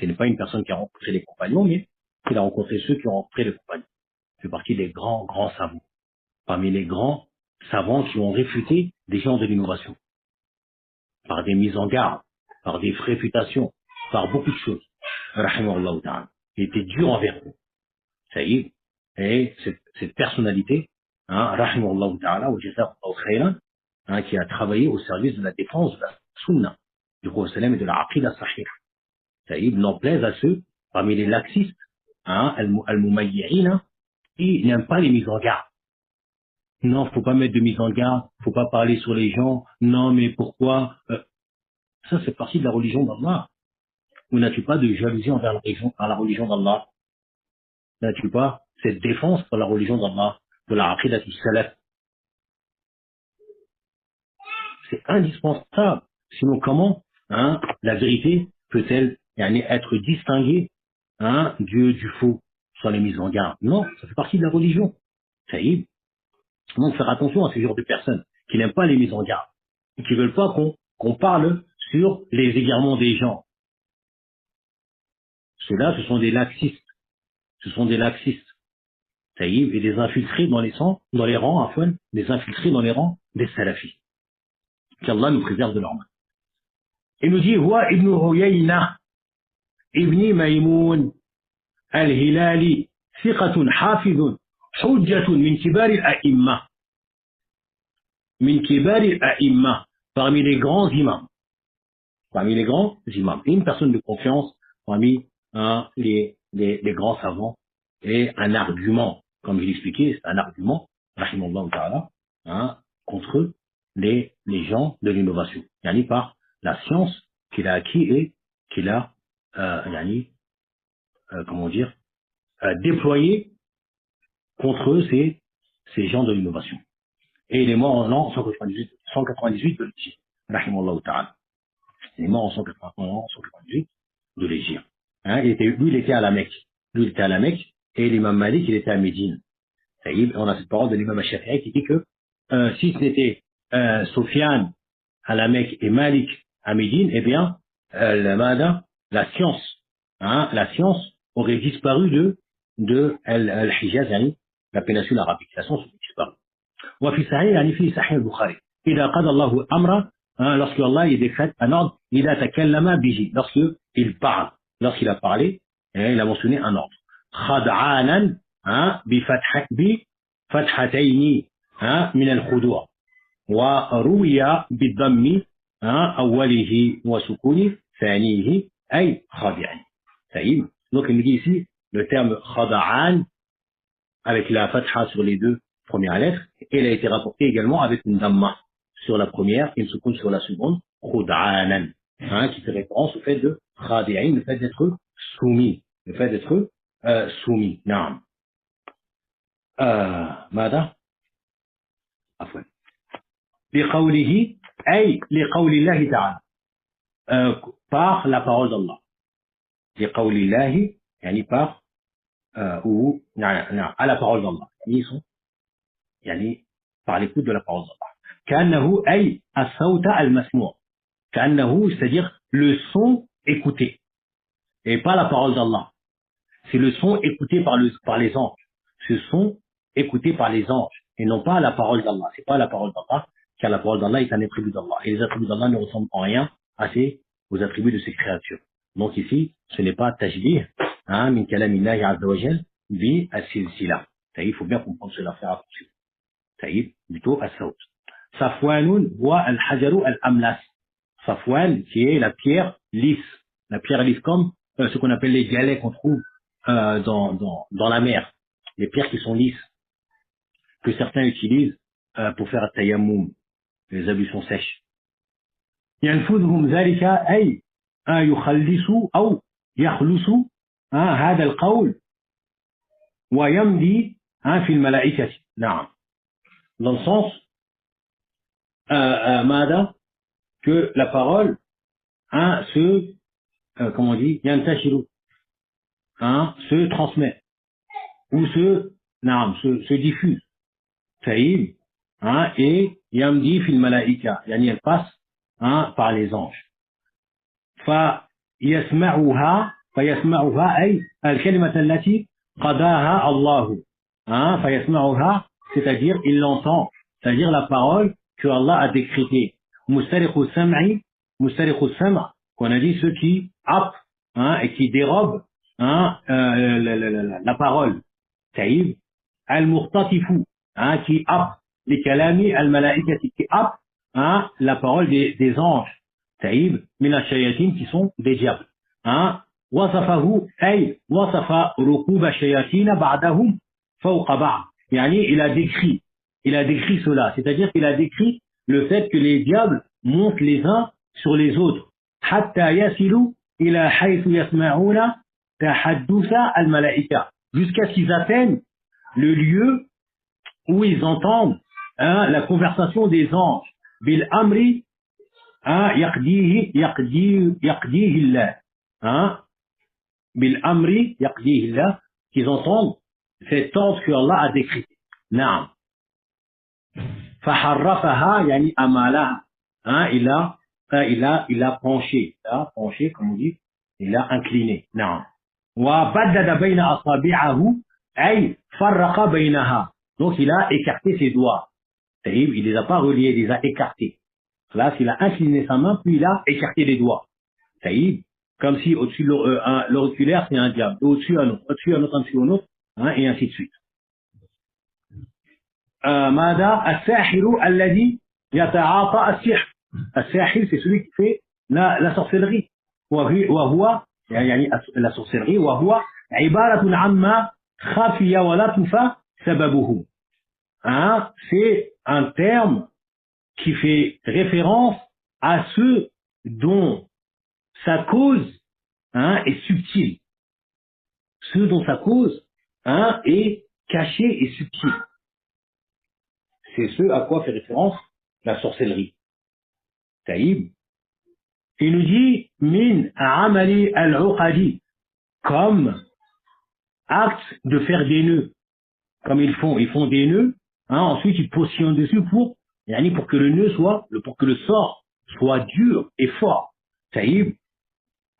Ce n'est pas une personne qui a rencontré les compagnons, mais il a rencontré ceux qui ont rencontré les compagnons. Il fait partie des grands savants. Parmi les grands savants qui ont réfuté des gens de l'innovation. Par des mises en garde, par des réfutations, par beaucoup de choses. Rahimahullah ta'ala. Il était dur envers eux. Ça y est. Et cette personnalité, rahimahullah ta'ala, ou jazakallahu khayran, qui a travaillé au service de la défense de la sunna, du prophète et de la aqida sahih. Ça y est, il n'en plaise à ceux, parmi les laxistes, al-mumayyi'ina, qui n'aiment pas les mises en garde. Non, faut pas mettre de mise en garde, faut pas parler sur les gens, non, mais pourquoi Ça, c'est partie de la religion d'Allah. Ou n'as-tu pas de jalousie envers la religion d'Allah? N'as-tu pas cette défense pour la religion d'Allah, de la aqidah du salaf? C'est indispensable. Sinon, comment la vérité peut-elle être distinguée du faux sans les mises en garde? Non, ça fait partie de la religion. Ça y est. Donc, faire attention à ce genre de personnes qui n'aiment pas les mises en garde et qui veulent pas qu'on parle sur les égarements des gens. Ceux-là, ce sont des laxistes. Ce sont des laxistes. Ça y est, et des infiltrés dans les rangs, des infiltrés dans les rangs des salafis. Qu'Allah nous préserve de leur main. Il nous dit, Wa ibn Uyayna, ibn Maymoun, al-Hilali, thiqatun hafidun, hujjatun min kibari al-a'imma. Min kibari al-a'imma. Parmi les grands imams. Parmi les grands imams. Et une personne de confiance parmi les grands savants. Et un argument, comme je l'expliquais, c'est un argument, rahimahullah ta'ala, contre les gens de l'innovation. Yani par la science qu'il a acquis et qu'il a, déployé contre ces gens de l'innovation. Et il est mort en l'an 198 de l'Égypte. Rahimahullah ta'ala. Il est mort en 198 de l'Égypte. Lui, il était à la Mecque. Et l'imam Malik, il était à Médine. On a cette parole de l'imam Shafi'i qui dit que si ce n'était Sofiane à la Mecque et Malik à Médine, eh bien, la science hein, la science aurait disparu de Al-Hijaz, yani, la péninsule arabique. La science aurait disparu. وفي صحيح يعني في صحيح البخاري إذا قضى الله أمرا lorsque Allah il décrète un ordre إذا تكلم به lorsqu'il parle lorsqu'il a parlé il a mentionné un ordre خدعانا بفتحتين من الخضوع وروي بالضم أوله وسكون ثانيه أي خاضعا. Donc il nous dit ici le terme خدعان avec la fatha sur les deux premières lettres, et elle a été rapportée également avec une damma sur la première et une soukoun sur la seconde, khud'anan, qui fait référence au fait de khadi'in, le fait d'être soumis, le fait d'être soumis. Naam. ماذا؟ عفوا. لقوله أي لقول الله تعالى par la parole d'Allah. لقول الله يعني par ou à la parole d'Allah. Ils sont يعني par l'écoute de la parole d'Allah. كأنه أي الصوت المسموع. كأنه c'est-à-dire le son écouté et pas la parole d'Allah. C'est le son écouté par les anges. Ce son écouté par les anges et non pas la parole d'Allah. C'est pas la parole d'Allah car la parole d'Allah est un attribut d'Allah et les attributs d'Allah ne ressemblent en rien aux attributs de ses créatures. Donc ici, ce n'est pas tajdih min kalamillahi azza wa jal bi as-silsila. Il faut bien comprendre cela, faire attention. Plutôt as-sawt. Safwanun wa al-hajaru al-amlas. Safwan qui est la pierre lisse. La pierre lisse comme ce qu'on appelle les galets qu'on trouve dans la mer. Les pierres qui sont lisses que certains utilisent pour faire at-tayammum, les ablutions sèches. ينفذهم ذلك أي يخلص أو يخلص هذا القول ويمضي في الملائكة. نعم. Dans le sens ماذا que la parole comment on dit ينتشر se transmet ou se diffuse. Et يمضي في الملائكة يعني elle passe par les anges. فيسمعها أي الكلمة التي قضاها الله. فيسمعها c'est-à-dire il l'entend, c'est-à-dire la parole que Allah a décrétée. مسترق السمع qu'on a dit ceux qui happent et qui dérobent la parole. المختطف qui happe les kalami al-malaïkati qui happe la parole des anges. من الشياطين qui sont des diables. وصفه أي وصف ركوب الشياطين بعدهم فوق بعض. يعني il a décrit cela, c'est-à-dire qu'il a décrit le fait que les diables montent les uns sur les autres. حتى يصلوا إلى حيث يسمعون تحدث الملائكة. Jusqu'à ce qu'ils atteignent le lieu où ils entendent la conversation des anges. بالأمر يقضيه الله. بالأمر يقضيه الله, qu'ils entendent cet ordre que Allah a décrété. نعم. فحرفها يعني أمالها. Il a penché, comme on dit, il a incliné. نعم. وبدد بين أصابعه أي فرق بينها. Donc il a écarté ses doigts. Il les a pas reliés, il les a écartés. Là, il a incliné sa main, puis il a écarté les doigts. Comme si au-dessus de l'auriculaire, c'est un diable, au-dessus un autre, au-dessus un autre, au-dessus un autre, et ainsi de suite. ماذا الساحر الذي يتعاطى السحر. الساحر c'est celui qui fait la sorcellerie. وهو يعني la sorcellerie وهو عبارة عما خفي ولطف سببه. C'est un terme qui fait référence à ceux dont sa cause est subtile. Ceux dont sa cause est cachée et subtile. C'est ce à quoi fait référence la sorcellerie. Taïb. Il nous dit min amali al-uqadi, comme acte de faire des nœuds. Comme ils font des nœuds, ensuite ils positionnent dessus pour que le nœud pour que le sort soit dur et fort. Taïb.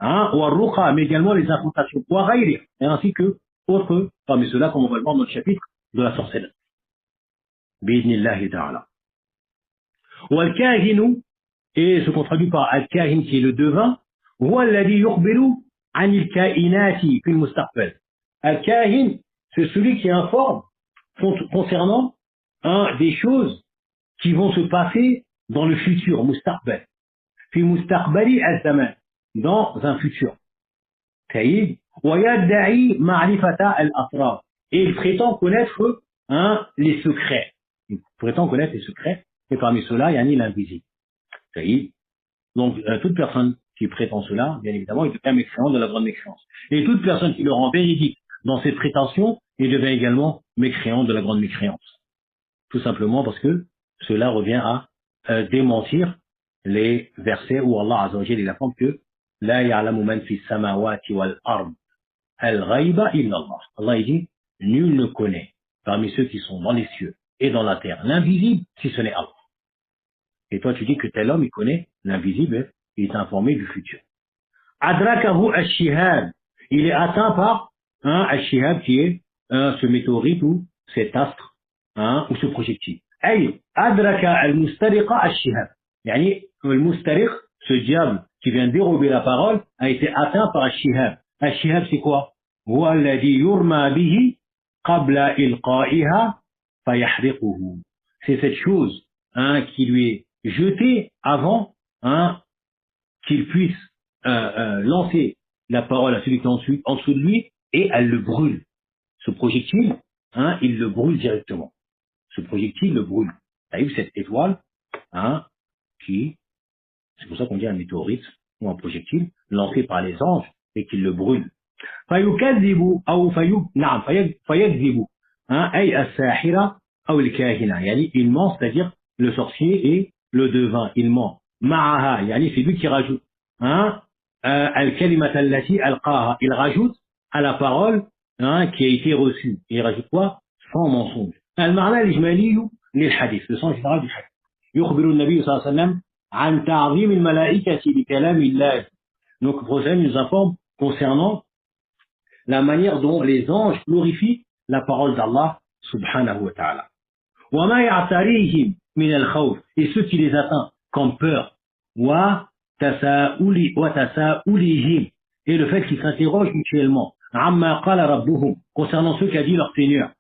hein, ou ar-ruqa, mais également les incantations, ou ar-ghayri, et ainsi que autres parmi ceux-là, comme on va le voir dans le chapitre de la sorcellerie. Bi'idhnillahi ta'ala. Ou al-kahinu, et ce qu'on traduit par al-kahin qui est le devin, huwa alladhi yukhbiru anil kainati fil mustaqbal. Al-kahin, c'est celui qui informe concernant des choses qui vont se passer dans le futur, mustaqbal. Fi mustaqbali al-zaman, dans un futur. Taïd, wa yadda'i ma'rifata al-asrar. Et il prétend connaître les secrets. Il prétend connaître les secrets, et parmi ceux-là, il y a l'invisible. Taïd. Donc, toute personne qui prétend cela, bien évidemment, il devient mécréant de la grande mécréance. Et toute personne qui le rend véridique dans ses prétentions, il devient également mécréant de la grande mécréance. Tout simplement parce que cela revient à démentir les versets où Allah Azza wa Jalla il affirme que la ya'lamu man fi samawati wal ard al-ghayba illa Allah. Allah il dit nul ne connaît parmi ceux qui sont dans les cieux et dans la terre l'invisible si ce n'est Allah. Et toi tu dis que tel homme il connaît l'invisible, il est informé du futur. Adrakahu ash-shihab, il est atteint par ash-shihab qui est ce météorite ou cet astre ou ce projectile. Ay adraka al-mustariqa ash-shihab. Yani al-mustariq, ce diable qui vient dérober la parole, a été atteint par ash-shihab. Ash-shihab c'est quoi? Huwa alladhi yurma bihi qabla ilqa'iha fayahriquhu. C'est cette chose qui lui est jetée avant qu'il puisse lancer la parole à celui qui est en dessous de lui et elle le brûle. Ce projectile, il le brûle directement. Ce projectile le brûle. T'as vu cette étoile qui, c'est pour ça qu'on dit un météorite ou un projectile lancé par les anges et qu'il le brûle. فيكذب أو نعم فيكذب أي الساحرة أو الكاهنة يعني il ment, c'est-à-dire le sorcier et le devin, il ment. معها يعني c'est lui qui rajoute الكلمة التي ألقاها, il rajoute à la parole qui a été reçue. Il rajoute quoi? Sans mensonge. المعنى الإجمالي للحديث, le sens général du hadith. يخبر النبي صلى الله عليه وسلم عن تعظيم الملائكة بكلام الله. Donc le prophète nous informe concernant la manière dont les anges glorifient la parole d'Allah subhanahu wa ta'ala. وما يعتريهم من الخوف, et ceux qui les atteignent comme peur, وتساؤلهم, et le fait qu'ils s'interrogent mutuellement, عما قال ربهم, concernant ce qu'a dit leur Seigneur,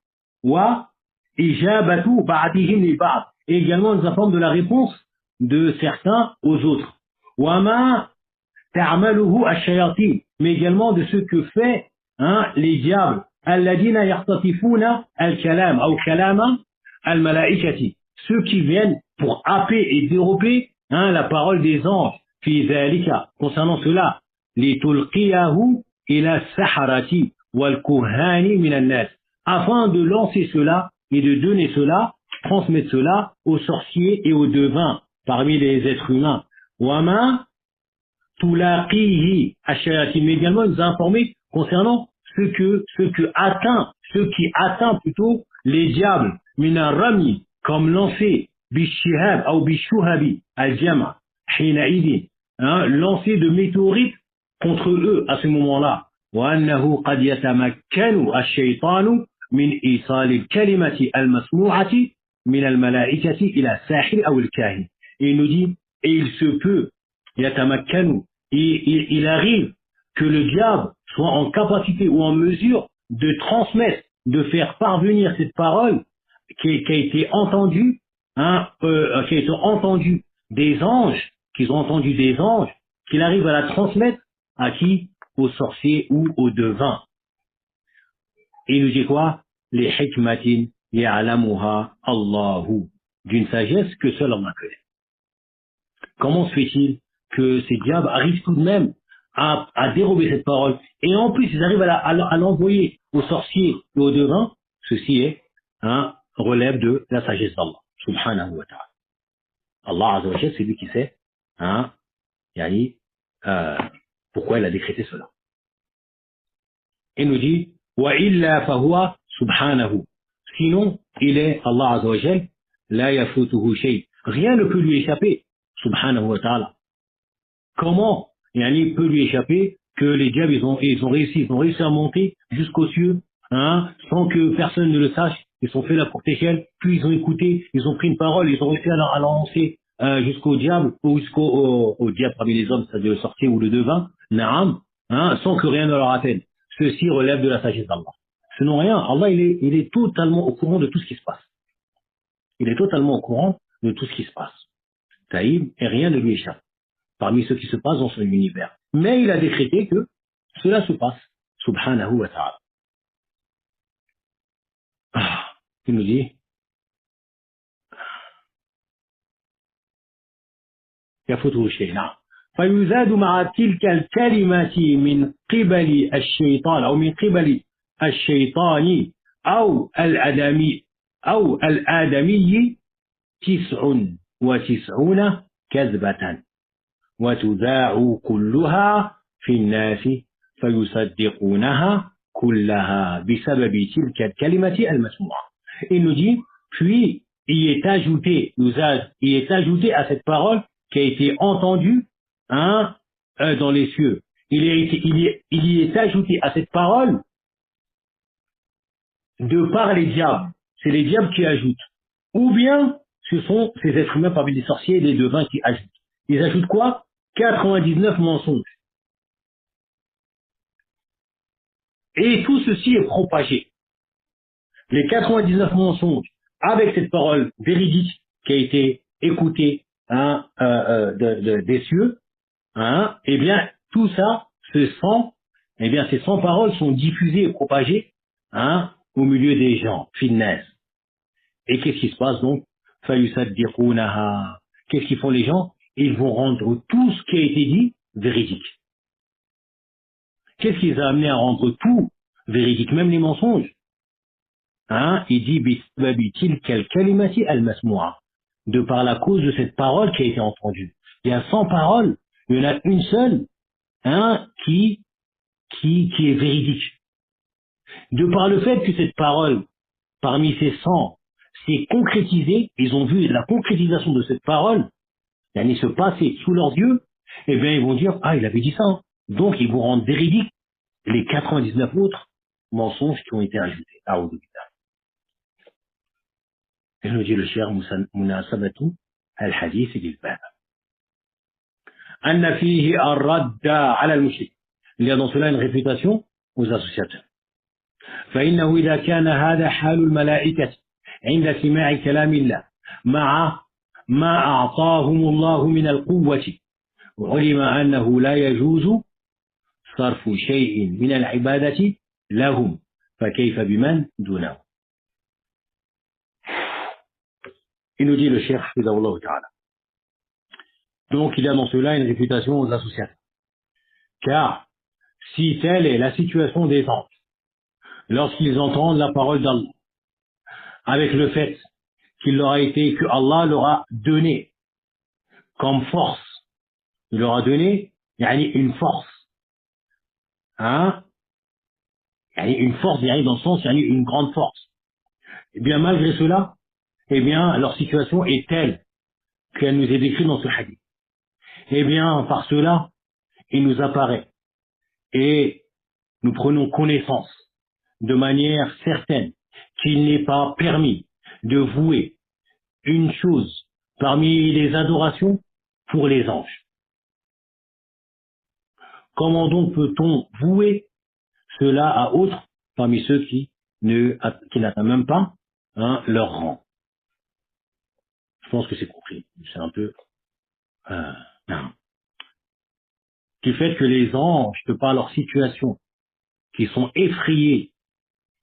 وإجابة بعضهم لبعض, et également nous informe de la réponse de certains aux autres, وما تعمله الشياطين, mais également de ce que fait les diables, الذين يختطفون الكلام أو كلام الملائكة, ceux qui viennent pour happer et dérober la parole des anges, في ذلك, concernant cela, لتلقيه إلى السحرة والكهان من الناس, afin de lancer cela et de donner cela, transmettre cela aux sorciers et aux devins parmi les êtres humains. وما تلاقيه الشياطين, mais également nous informer concernant ce qui atteint plutôt les diables, من الرمي, comme lancer بالشهاب أو بالشهب الجمع حينئذ, lancer de météorites contre eux à ce moment-là. وأنه قد يتمكن الشيطان من إيصال الكلمة المسموعة من الملائكة إلى الساحر أو الكاهن. Et il nous dit, et il se peut, يتمكن, il arrive que le diable soit en capacité ou en mesure de transmettre, de faire parvenir cette parole qui a été entendue, des anges, qu'ils ont entendu des anges, qu'il arrive à la transmettre à qui? Aux sorciers ou aux devins. Et il nous dit quoi? Les hikmatin ya'lamuha Allahu, d'une sagesse que seul Allah connaît. Comment se fait-il que ces diables arrivent tout de même à dérober cette parole, et en plus ils arrivent à l'envoyer aux sorciers et aux devins? Ceci est relève de la sagesse d'Allah subhanahu wa ta'ala. Allah Azza wa Jalla, c'est lui qui sait pourquoi il a décrété cela. Il nous dit wa illa fahuwa subhanahu, sinon il est Allah Azza wa Jalla, la yafutuhu shay, rien ne peut lui échapper subhanahu wa ta'ala. Comment yani, peut lui échapper que les diables, ils ont réussi à monter jusqu'aux cieux, hein, sans que personne ne le sache. Ils ont fait la courte échelle, puis ils ont écouté, ils ont pris une parole, ils ont réussi à la lancer jusqu'au diable, ou au diable parmi les hommes, c'est-à-dire le sorcier ou le devin, naam, hein, sans que rien ne leur atteigne. Ceci relève de la sagesse d'Allah. Sinon rien, Allah, il est totalement au courant de tout ce qui se passe. Il est totalement au courant de tout ce qui se passe. Taïb, et rien ne lui échappe parmi ce qui se passe dans son univers. Mais il a décrété que cela se passe. Subhanahu wa ta'ala. Il nous dit, يفوته شيء نعم فيزاد مع تلك الكلمة من قبل الشيطان أو من قبل الشيطان أو الآدمي 99 كذبة وتذاع كلها في الناس فيصدقونها كلها بسبب تلك الكلمة المسموعة. Il nous dit, puis il est ajouté, il est ajouté à cette parole qui a été entendue dans les cieux. Il y est ajouté à cette parole de par les diables. C'est les diables qui ajoutent. Ou bien ce sont ces êtres humains parmi les sorciers et les devins qui ajoutent. Ils ajoutent quoi? 99 mensonges. Et tout ceci est propagé. Les 99 mensonges avec cette parole véridique qui a été écoutée des cieux, eh bien, tout ça, eh bien, ces 100 paroles sont diffusées et propagées au milieu des gens, finesse. Et qu'est-ce qui se passe donc? Qu'est-ce qu'ils font les gens? Ils vont rendre tout ce qui a été dit véridique. Qu'est-ce qui les a amenés à rendre tout véridique, même les mensonges? Il dit de par la cause de cette parole qui a été entendue. Il y a 100 paroles, il y en a une seule qui est véridique. De par le fait que cette parole, parmi ces 100, s'est concrétisée, ils ont vu la concrétisation de cette parole, elle se passer sous leurs yeux, eh bien ils vont dire, il avait dit ça. Donc ils vont rendre véridiques les 99 autres mensonges qui ont été ajoutés. Et nous dit le cher Munasabatu al-Hadith lil-Bab. Anna fihi ar-radda ala al-mushrik. Il y a dans cela une réfutation aux associateurs. فإنه إذا كان هذا حال الملائكة عند سماع كلام الله مع ما أعطاهم الله من القوة وعلم أنه لا يجوز صرف شيء من العبادة لهم فكيف بمن دونه. Il nous dit le cheikh Hafidahullah Ta'ala. Donc il y a dans cela une réputation aux associateurs. Car si telle est la situation des anges, lorsqu'ils entendent la parole d'Allah, avec le fait qu'il leur a été, que Allah leur a donné comme force, il leur a donné une force, une force dans le sens une grande force. Et bien malgré cela, eh bien leur situation est telle qu'elle nous est décrite dans ce hadith. Eh bien par cela, il nous apparaît et nous prenons connaissance de manière certaine qu'il n'est pas permis de vouer une chose parmi les adorations pour les anges. Comment donc peut-on vouer cela à autres parmi ceux qui n'atteignent même pas leur rang? Je pense que c'est compris. C'est un peu du fait que les anges, de par leur situation, qui sont effrayés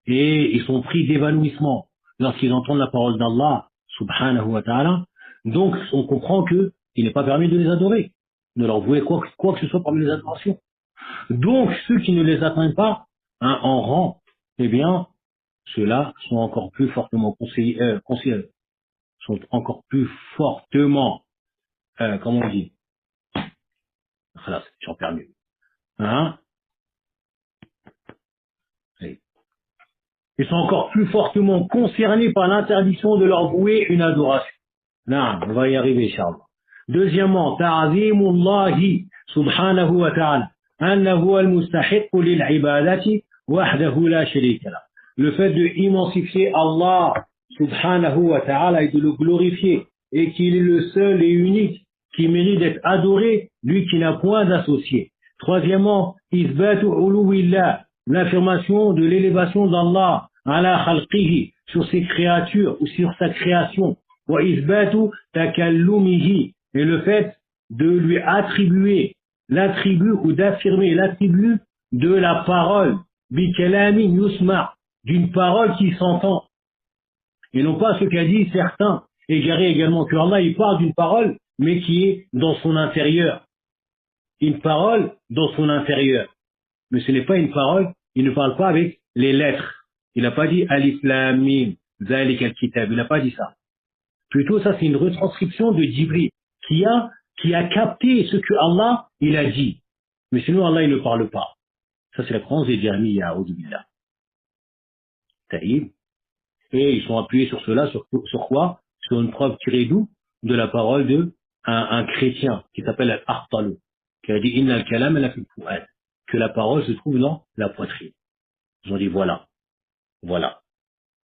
et ils sont pris d'évanouissement lorsqu'ils entendent la parole d'Allah, subhanahu wa ta'ala, donc on comprend que il n'est pas permis de les adorer, de leur vouer quoi que ce soit parmi les adorations. Donc ceux qui ne les atteignent pas en rang, eh bien, ceux-là sont encore plus fortement sont encore plus fortement, comment on dit, j'en perds mieux. Ils sont encore plus fortement concernés par l'interdiction de leur vouer une adoration. Non, on va y arriver, Charles. Deuxièmement, ta'zimullahi subhanahu wa ta'ala. Annahu al-mustahiq lil-ibadati wahdahu la sharika lah. Le fait de immensifier Allah subhanahu wa ta'ala et de le glorifier et qu'il est le seul et unique qui mérite d'être adoré, lui qui n'a point d'associé. Troisièmement, isbatu uluwillah, l'affirmation de l'élévation d'Allah ala khalqihi, sur ses créatures ou sur sa création. Wa isbatu takallumihi, et le fait de lui attribuer l'attribut ou d'affirmer l'attribut de la parole, bi kalamin yusma, d'une parole qui s'entend. Et non pas ce qu'a dit certains, égarés également, que Allah il parle d'une parole, mais qui est dans son intérieur. Une parole dans son intérieur. Mais ce n'est pas une parole, il ne parle pas avec les lettres. Il n'a pas dit Alif Lam Mim, Zalik al-Kitab, il n'a pas dit ça. Plutôt ça c'est une retranscription de Jibril qui a capté ce que Allah il a dit. Mais sinon Allah il ne parle pas. Ça c'est la croyance des Jahmiya, Auzubillah. Taïb. Et ils sont appuyés sur cela, sur quoi? Sur une preuve tirée d'où? De la parole de un chrétien qui s'appelle Al-Akhtalu, qui a dit Inna al-kalam la fil fu'ad, que la parole se trouve dans la poitrine. Ils ont dit voilà.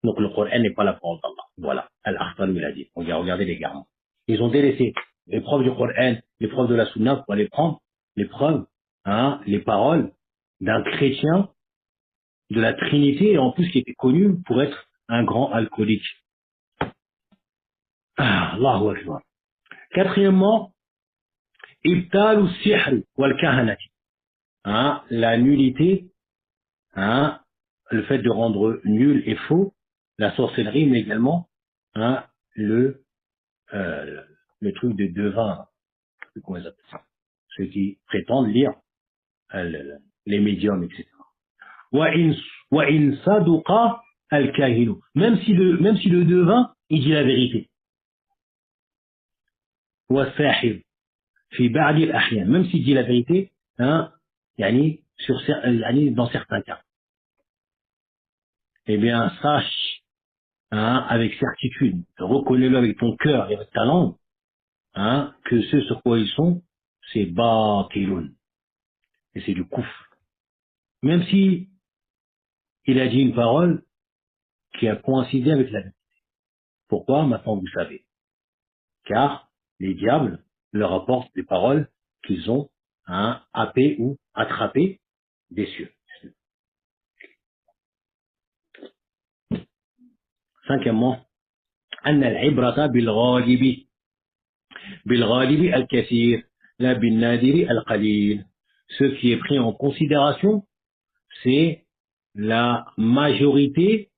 Donc le Coran n'est pas la parole d'Allah. Voilà. Al-Akhtalu il a dit. Regardez les garants. Ils ont délaissé les preuves du Coran, les preuves de la Sunna pour aller prendre les preuves, les paroles d'un chrétien de la Trinité et en plus qui était connu pour être un grand alcoolique. Allahu Akbar. Quatrièmement, ibtal ou sihr wal kahanati. La nullité, le fait de rendre nul et faux la sorcellerie, mais également le truc de devin, comment ils appellent ça, ceux qui prétendent lire les médiums, etc. Wa in saduqa al-kahinu. Même si le devin, il dit la vérité. Wa sahir. Fi ba'di al-ahyan. Même s'il dit la vérité, yani, dans certains cas. Eh bien, sache, avec certitude, reconnais-le avec ton cœur et avec ta langue, que ce sur quoi ils sont, c'est batilun. Et c'est du kufr. Même si il a dit une parole qui a coïncidé avec la vérité. Pourquoi? Maintenant vous savez. Car les diables leur apportent des paroles qu'ils ont happées ou attrapées des cieux. Cinquièmement, أن العبرة بالغالب الكثير لا بالنادر القليل. Ce qui est pris en considération, c'est la majorité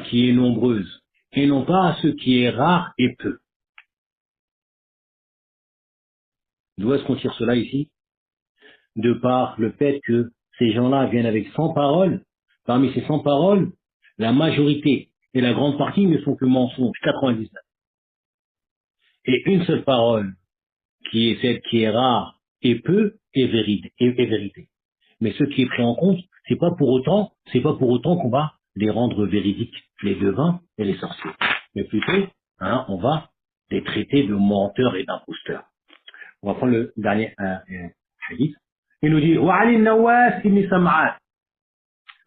qui est nombreuse, et non pas ce qui est rare et peu. D'où est-ce qu'on tire cela ici? De par le fait que ces gens-là viennent avec 100 paroles. Parmi ces 100 paroles, la majorité et la grande partie ne sont que mensonges, 99. Et une seule parole, qui est celle qui est rare et peu, est vérité. Mais ce qui est pris en compte, c'est pas pour autant qu'on va les rendre véridiques, les devins et les sorciers. Mais plutôt, on va les traiter de menteurs et d'imposteurs. On va prendre le dernier hadith. Il nous dit وعن النواس بن سمعان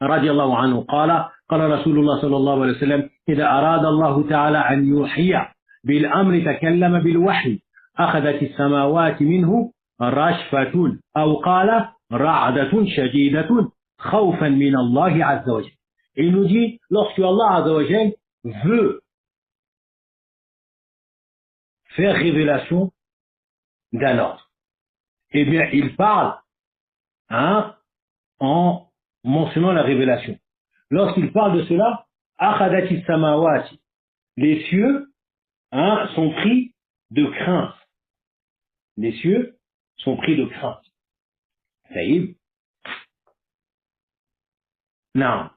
رضي الله عنه قال رسول الله صلى الله عليه وسلم إذا أراد الله تعالى أن يوحي بالأمر تكلم بالوحي أخذت السماوات منه رشفة أو قال رعدة شديدة خوفا من الله عز وجل. Il nous dit lorsque Allah عز وجل veut faire révélation d'un ordre, eh bien il parle en mentionnant la révélation. Lorsqu'il parle de cela, akhadati samawati, les cieux sont pris de crainte. Les cieux sont pris de crainte. Saïd. Non.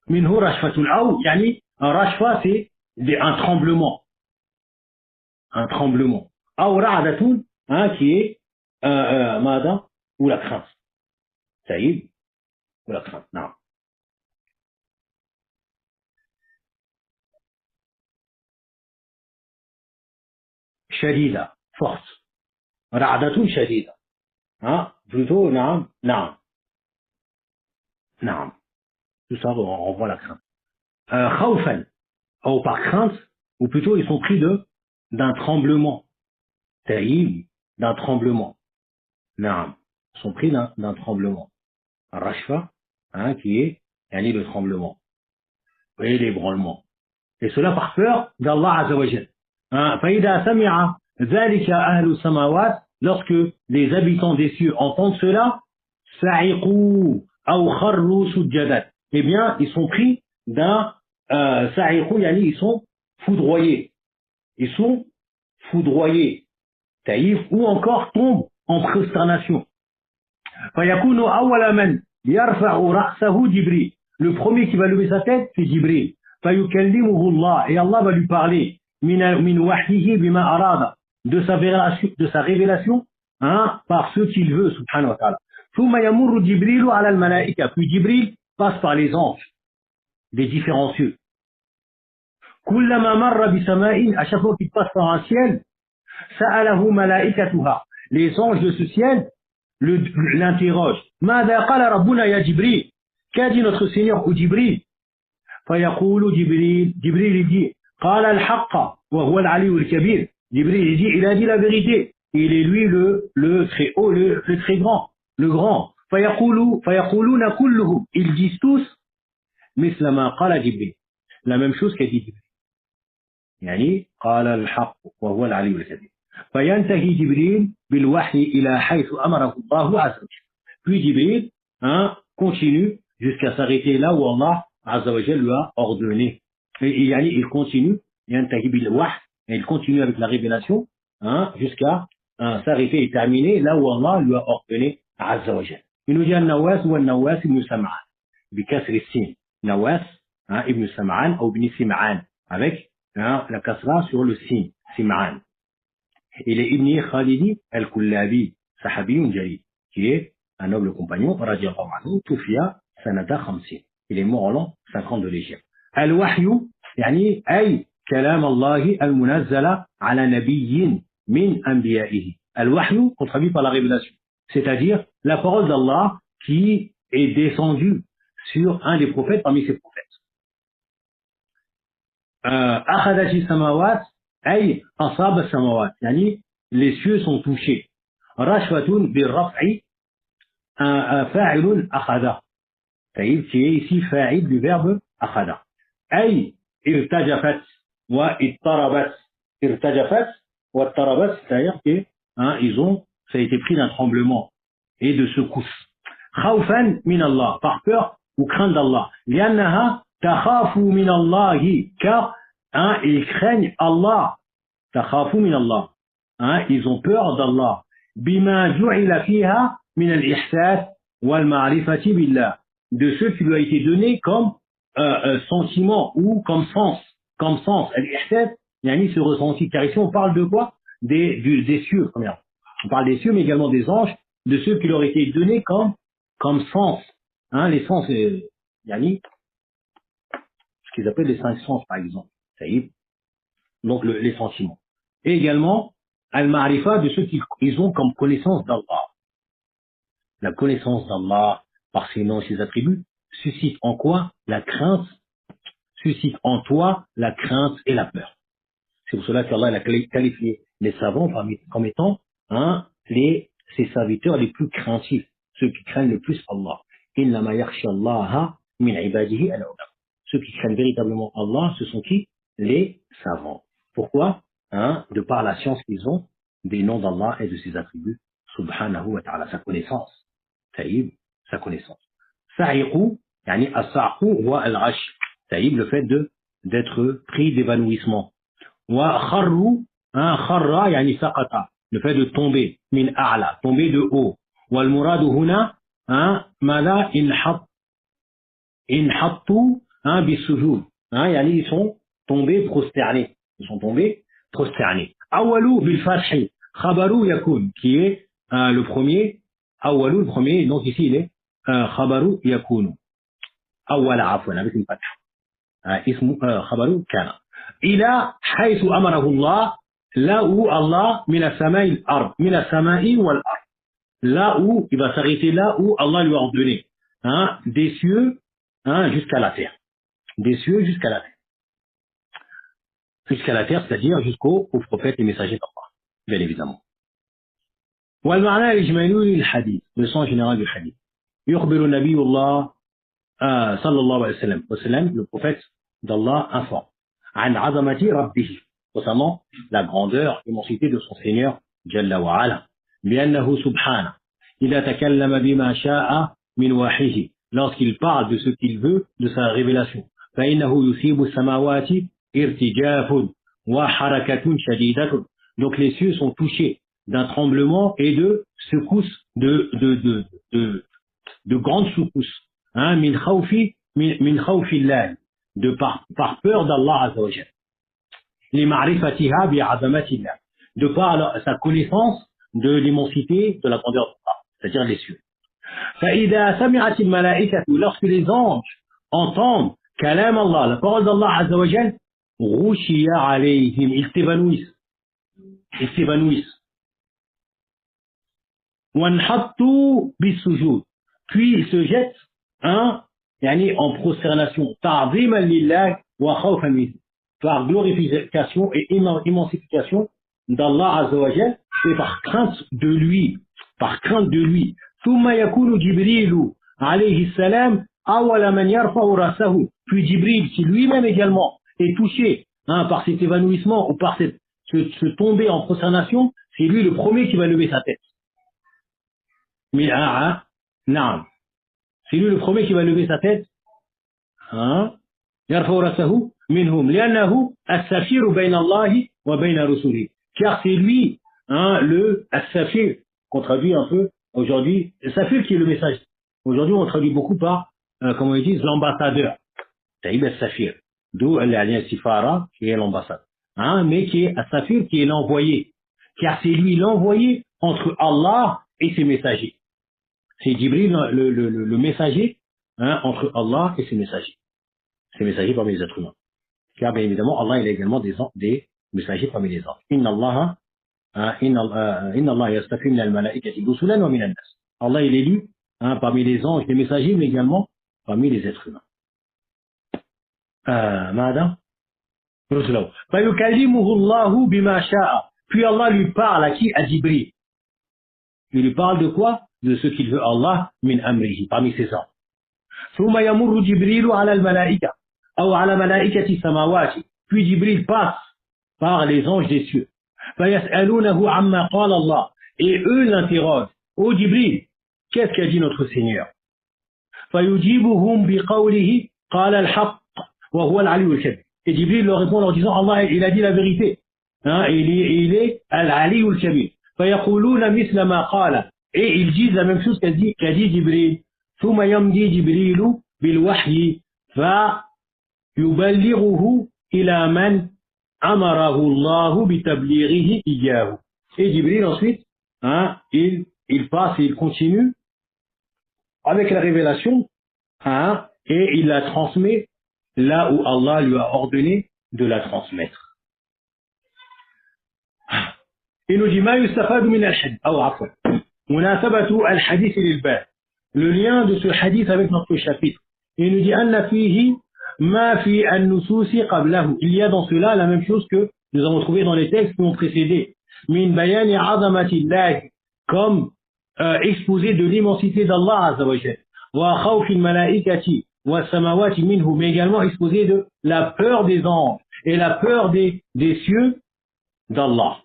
Minhu rashfatul aw, yani un rashfa c'est un tremblement. Un tremblement. Aw ra'datun, qui est mada ou la crainte. Saïd. Ou la crainte. Non. shadida, forte. Ra'datun shadida. Hein, plutôt, naam, naam, naam. Tout ça renvoie la crainte. Khawfan, ou par crainte, ou plutôt ils sont pris d'un tremblement. Taïb, d'un tremblement. Naam. Ils sont pris d'un tremblement. Rashfa, hein, qui est le tremblement. Et l'ébranlement. Et cela par peur d'Allah Azza wa Jal. فإذا سمع ذلك أهل السماوات, lorsque les habitants des cieux entendent cela, سعقوا أو خروا سجدا. Eh bien, ils sont pris d'un سعقوا, ils sont foudroyés. Ils sont foudroyés. Taïf, ou encore tombent en prosternation. فيكون أول من يرفع رأسه جبريل. Le premier qui va lever sa tête, c'est Jibril. فيكلمه الله, et Allah va lui parler من وحيه بما أراد, de sa révélation, hein, par ce qu'il veut, subhanahu wa ta'ala. ثم يمر جبريل على الملائكة, puis Jibril passe par les anges des différents cieux. كلما مر بسماء, à chaque fois qu'il passe par un ciel, سأله ملائكتها, les anges de ce ciel l'interrogent. ماذا قال ربنا يا جبريل, qu'a dit notre Seigneur au Jibril? فيقول جبريل dit قال الحق وهو العلي الكبير. Jibril dit, il a dit la vérité, il est lui le très haut, le très grand, le grand. فيقولون كلهم, ils disent tous مثل ما قال جبريل, la même chose qu'a dit Jibril, يعني قال الحق وهو العلي الكبير. فينتهي جبريل بالوحي إلى حيث أمره الله عز وجل. Puis Jibril, hein, continue jusqu'à s'arrêter là où Allah Azza wa Jal lui a ordonné. Et il continue, ينتهي بالوحي, et il continue avec la révélation, hein, jusqu'à s'arrêter et terminer là où Allah lui a ordonné Azza wa Jal. Il nous dit النواس والنواس ابن سمعان بكسر السين. Nawas, hein, ibn Sam'an ou ibn Sim'an, avec hein, la kasra sur le sin, Sim'an. Il est Ibn Khalidi al-Kullabi, sahabiyun jalil, qui est un noble compagnon, radiallahu anhu, Tufia sanata khamsin. Il est mort en l'an 50 de l'Égypte. Al-Wahyu, yani, ay kalam Allahi al-munazzala ala nabiyyin min anbiya'ihi. Al-Wahyu, qu'on traduit par la révélation. C'est-à-dire la parole d'Allah qui est descendue sur un des prophètes parmi ses prophètes. Akhadati samawat, ay asab samawat, yani les cieux sont touchés. Rashfatun bir raf'i, fa'ilun akhada. C'est-à-dire qui est ici fa'il du verbe akhada. Ay irtajafat wa ittarabat. Irtajafat wa ittarabat, c'est-à-dire que hein, ça a été pris d'un tremblement et de secousse. Khawfan min Allah, par peur ou crainte d'Allah. Liannaha takhafu min Allahi, car hein, ils craignent Allah. Takhafu min Allah. Hein, ils ont peur d'Allah. Bima ju'ila fiha min al-ihsas wal ma'rifati billah. De ce qui lui a été donné comme sentiment ou comme sens. Comme sens. Al-ihsas, yani ce ressenti. Car ici on parle de quoi? Des cieux, premièrement. On parle des cieux, mais également des anges, de ceux qui leur ont été donnés comme sens. Hein, les sens, yani, ce qu'ils appellent les 5 sens, par exemple. Ça y est. Donc, les sentiments. Et également, al-ma'rifa, de ceux qui ils ont comme connaissance d'Allah. La connaissance d'Allah, par ses noms et ses attributs, suscite en quoi? La crainte, suscite en toi la crainte et la peur. C'est pour cela qu'Allah a qualifié les savants comme étant hein, ses serviteurs les plus craintifs, ceux qui craignent le plus Allah. Innama yakhsha Allaha min ibadihi al-ulama. Ceux qui craignent véritablement Allah, ce sont qui? Les savants. Pourquoi? Hein, de par la science qu'ils ont des noms d'Allah et de ses attributs, subhanahu wa ta'ala, sa connaissance. Taïb, sa connaissance. Sa'iqu, yani as-sa'qu wa al-ghash. Taïb, le fait d'être pris d'évanouissement. Wa kharru, hein, kharra, yani saqata, le fait de tomber, min a'la, tomber de haut. Wal muradu huna, hein, mala inhattu, hein, bisujud. Hein, yani ils sont tombés prosternés. Ils sont tombés prosternés. Awalu bil fathi, khabaru yakun, qui est le premier. Awalu, le premier, donc ici il est khabaru yakunu. Awala afwan, avec une fatha. Ismu khabaru kana. Ila haythu amarahu Allah, là où Allah, mina sama'i wal ard. Là où, il va s'arrêter là où Allah lui a ordonné, hein, des cieux, hein, jusqu'à la terre. Des cieux jusqu'à la terre. Jusqu'à la terre, c'est-à-dire jusqu'aux prophètes et messagers d'Allah, bien évidemment. والمعنى الإجمالي للحديث, le sens général du hadith. يخبر نبي الله صلى الله عليه وسلم, le prophète d'Allah informe, عن عظمة ربه, notamment la grandeur, l'immensité de son Seigneur, جل وعلا, بأنه سبحانه, إذا تكلم بما شاء من وحيه, lorsqu'il parle de ce qu'il veut de sa révélation, فإنه يثيب السماوات ارتجاف وحركة شديدة. Donc les cieux sont touchés d'un tremblement et de secousses, de grandes secousses. Hein, min khawfillah, de par peur d'Allah Azza wa Jal. Li ma'rifatiha bi 'azamatillah, de par sa connaissance de l'immensité de la grandeur d'Allah, c'est-à-dire les cieux. فإذا سمعت الملائكة, lorsque les anges entendent kalam Allah, la parole d'Allah Azza wa Jal, غشي عليهم, ils s'évanouissent. وانحطوا بالسجود, puis ils se jettent, hein, en prosternation, تعظيما لله وخوفا منه, par glorification et immensification d'Allah Azza wa Jal, et par crainte de lui, ثم يكون جبريل عليه السلام أول من يرفع رأسه, puis Jibril, qui lui-même également est touché, hein, par cet évanouissement ou par ce tomber en prosternation, c'est lui le premier qui va lever sa tête. Mais naam, c'est lui le premier qui va lever sa tête. يرفع رأسه منهم لأنه السفير بين الله وبين رسله, car c'est lui, hein, le as-safir, qu'on traduit un peu aujourd'hui, le safir qui est le messager. Aujourd'hui on traduit beaucoup par, comme on dit, l'ambassadeur. Taïb as-safir, d'où al-sifara, qui est l'ambassade, hein, mais qui est as-safir, qui est l'envoyé, car c'est lui l'envoyé entre Allah et ses messagers. C'est Jibril le messager, hein, entre Allah et ses messagers parmi les êtres humains. Car bien évidemment, Allah il a également des messagers parmi les anges. Inna Allah yastafi min al-malaikati rusulan wa min an-nas. Allah il est élu, hein, parmi les anges, des messagers, mais également parmi les êtres humains. Madame, rusulahu. Fa yukallimuhu Allahu bima sha'a. Puis Allah lui parle à qui? À Jibril. Il lui parle de quoi? De ce qu'il veut Allah, min amrihi, parmi ses anges. ثم يمر جبريل على الملائكة أو على ملائكة السماوات, puis Jibril passe par les anges des cieux. فيسألونه عما قال الله, et eux l'interrogent. Oh Jibril, qu'est-ce qu'a dit notre Seigneur? فيجيبهم بقوله قال الحق وهو العلي الكبير. Et Jibril leur répond en leur disant Allah il a dit la vérité, hein, il est al-Ali al-Kabir. فيقولون مثل ما قال, et ils disent la même chose qu'a dit Jibril. ثم يمضي جبريل بالوحي فيبلغه إلى من أمره الله بتبليغه إياه. Et Jibril ensuite, hein, il passe et il continue avec la révélation, hein, et il la transmet là où Allah lui a ordonné de la transmettre. Il nous dit ما يستفاد من الحديث أو عفوا مناسبة الحديث للباب, le lien de ce hadith avec notre chapitre. Il nous dit أن فيه ما في النصوص قبله, il y a dans cela la même chose que nous avons trouvé dans les textes qui ont précédé. من بيان عظمة الله, comme exposé de l'immensité d'Allah Azza wa Jal. وخوف الملائكة والسماوات منه, mais également exposé de la peur des anges et la peur des cieux d'Allah.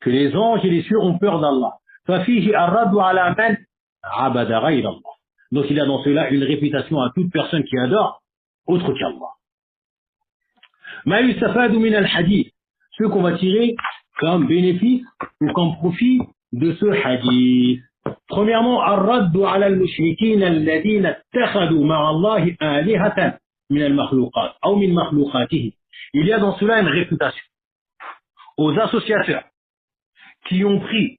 Que les anges et les cieux ont peur d'Allah. ففيه الرد على من عبد غير الله. Donc il y a dans cela une réputation à toute personne qui adore autre qu'Allah. ما يستفاد من الحديث, ce qu'on va tirer comme bénéfice ou comme profit de ce hadith. Premièrement, الرد على المشركين الذين اتخذوا مع الله آلهة من المخلوقات أو من مخلوقاته. Il y a dans cela une réputation aux associateurs qui ont pris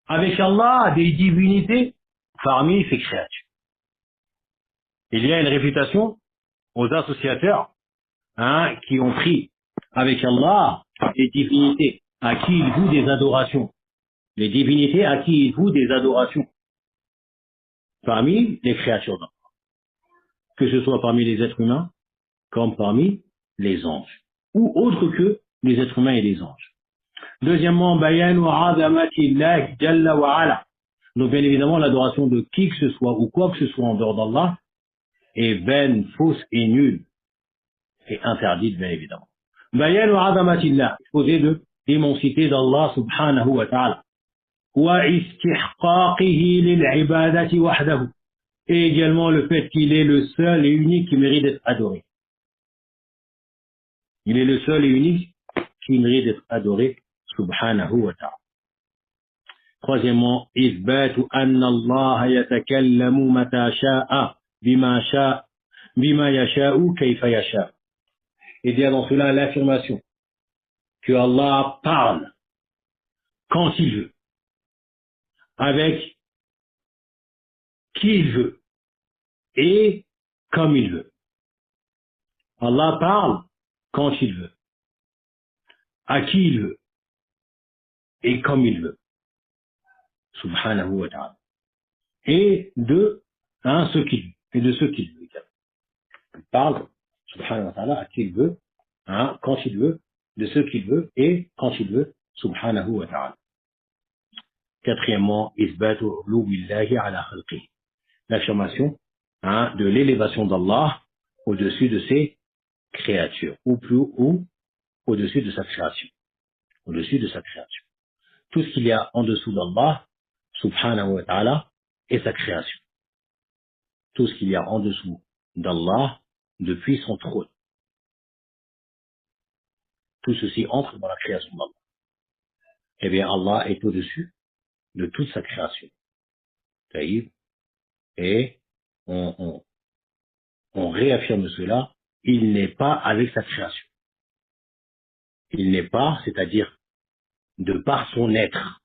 avec Allah des divinités parmi ses créatures. Il y a une réputation aux associateurs, hein, qui ont pris avec Allah les divinités à qui il voue des adorations. Les divinités à qui il voue des adorations. Parmi les créatures d'Allah. Que ce soit parmi les êtres humains, comme parmi les anges. Ou autres que les êtres humains et les anges. Deuxièmement, bayanu azamatillahi jalla wa ala. Donc bien évidemment, l'adoration de qui que ce soit ou quoi que ce soit en dehors d'Allah est vaine, fausse et nulle. Et interdite, bien évidemment. Bayanu azamatillah, exposé de l'immensité d'Allah subhanahu wa ta'ala. Wa istihqaqihi lil'ibadati wahdahu. Et également le fait qu'il est le seul et unique qui mérite d'être adoré. Il est le seul et unique qui mérite d'être adoré, subhanahu wa ta'ala. Troisièmement, إثبات أن الله يتكلم متى شاء بما يشاء كيف يشاء. Et bien dans cela l'affirmation que Allah parle quand il veut, avec qui il veut et comme il veut. Allah parle quand il veut, à qui il veut et comme il veut. Subhanahu wa ta'ala. Et de ce qu'il veut, et de ce qu'il veut. Il parle, subhanahu wa ta'ala, à qui il veut, quand il veut, de ce qu'il veut, et quand il veut, subhanahu wa ta'ala. Quatrièmement, isbatu uluwillahi ala khalqihi. L'affirmation de l'élévation d'Allah au-dessus de ses créatures, ou au-dessus de sa création. Au-dessus de sa création. Tout ce qu'il y a en dessous d'Allah, subhanahu wa ta'ala, est sa création. Tout ce qu'il y a en dessous d'Allah depuis son trône. Tout ceci entre dans la création d'Allah. Eh bien, Allah est au-dessus de toute sa création. Et on réaffirme cela, il n'est pas avec sa création. Il n'est pas, c'est-à-dire de par son être,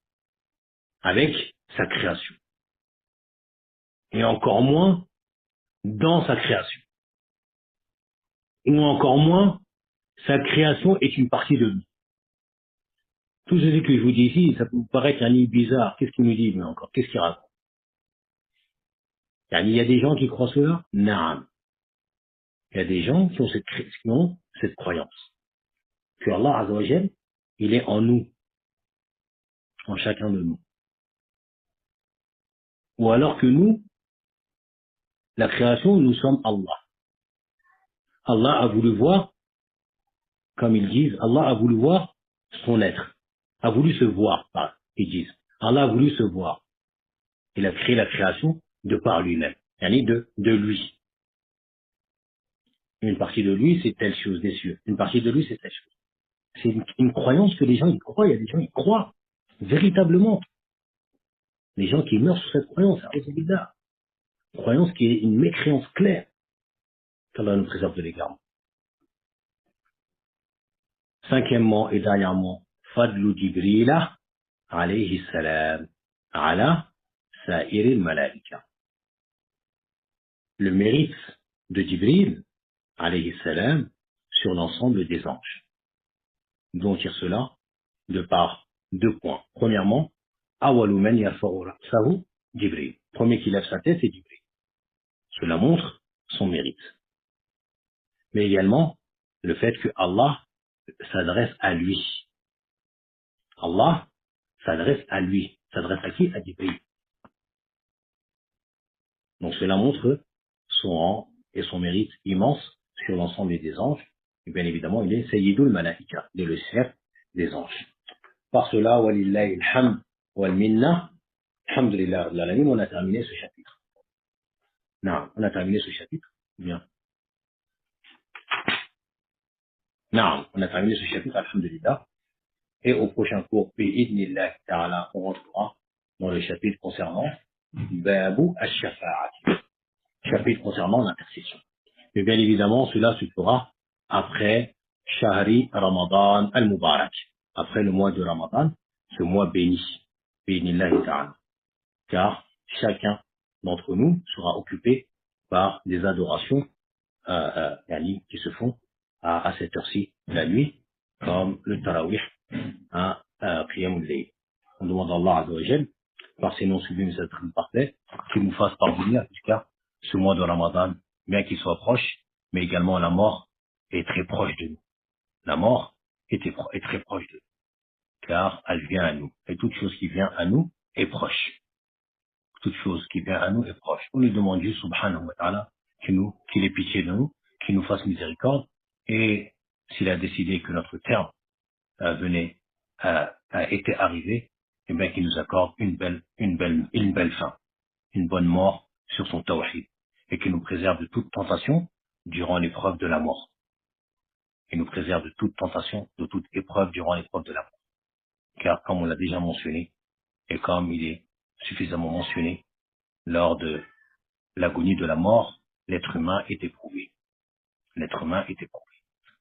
avec sa création. Et encore moins dans sa création. Ou encore moins, sa création est une partie de lui. Tout ce que je vous dis ici, ça peut vous paraître un nid bizarre. Qu'est-ce qu'il nous dit, lui, encore? Qu'est-ce qu'il raconte? Il y a des gens qui croient cela? Non. Il y a des gens qui ont cette croyance. Que Allah Azza wa Jal, il est en nous. En chacun de nous. Ou alors que nous, la création, nous sommes Allah. Allah a voulu voir, comme ils disent, Allah a voulu voir son être. A voulu se voir, ils disent. Allah a voulu se voir. Il a créé la création de par lui-même. De lui. Une partie de lui, c'est telle chose des cieux. Une partie de lui, c'est telle chose. C'est une croyance que les gens y croient. Il y a des gens qui y croient. Véritablement. Les gens qui meurent sur cette croyance, c'est bizarre. Une croyance qui est une mécréance claire. qu'Allah nous préserve de l'égarement. Cinquièmement et dernièrement, Fadlu Jibrila alayhi salam ala sa'iril malaika. Le mérite de Jibril alayhi salam sur l'ensemble des anges. Nous devons dire cela de par deux points. Premièrement, awalu man yarfa'u ra'sahu Jibril. Premier qui lève sa tête, c'est Jibril. Cela montre son mérite. Mais également, le fait que Allah s'adresse à lui. Allah s'adresse à lui. S'adresse à qui? À Jibril. Donc cela montre son rang et son mérite immense sur l'ensemble des anges. Et bien évidemment, il est Sayyidul Malaika, il est le chef des anges. Par cela, walillahi alhamd wal minna, alhamdulillah rabbil alamin, on a terminé ce chapitre. Non, on a terminé ce chapitre. Bien. Non, on a terminé ce chapitre, alhamdulillah. Et au prochain cours, bi'idnillah ta'ala, on rentrera dans le chapitre concernant Babu al-Shafa'at, chapitre concernant l'intercession. Et bien évidemment, cela se fera après Shahri Ramadan al-Mubarak, après le mois de Ramadan, ce mois béni, bi'idnillah ta'ala. Car chacun d'entre nous sera occupé par des adorations qui se font à cette heure-ci de la nuit. comme le tarawih, Qiyam al-Layl. On demande à Allah Azza wa Jal, par ses noms sublimes et ses attributs parfaits, qu'il nous fasse parvenir jusqu'à ce mois de Ramadan, bien qu'il soit proche, mais également la mort est très proche de nous. La mort est très proche de nous, car elle vient à nous. Et toute chose qui vient à nous est proche. Toute chose qui vient à nous est proche. On lui demande juste, subhanahu wa ta'ala, qu'il ait pitié de nous, qu'il nous fasse miséricorde, et s'il a décidé que notre terme était arrivé, et bien qu'il nous accorde une belle fin, une bonne mort sur son tawhid, et qu'il nous préserve de toute tentation durant l'épreuve de la mort. Et nous préserve de toute tentation, de toute épreuve durant l'épreuve de la mort. Car comme on l'a déjà mentionné, et comme il est suffisamment mentionné, lors de l'agonie de la mort, l'être humain est éprouvé. L'être humain est éprouvé.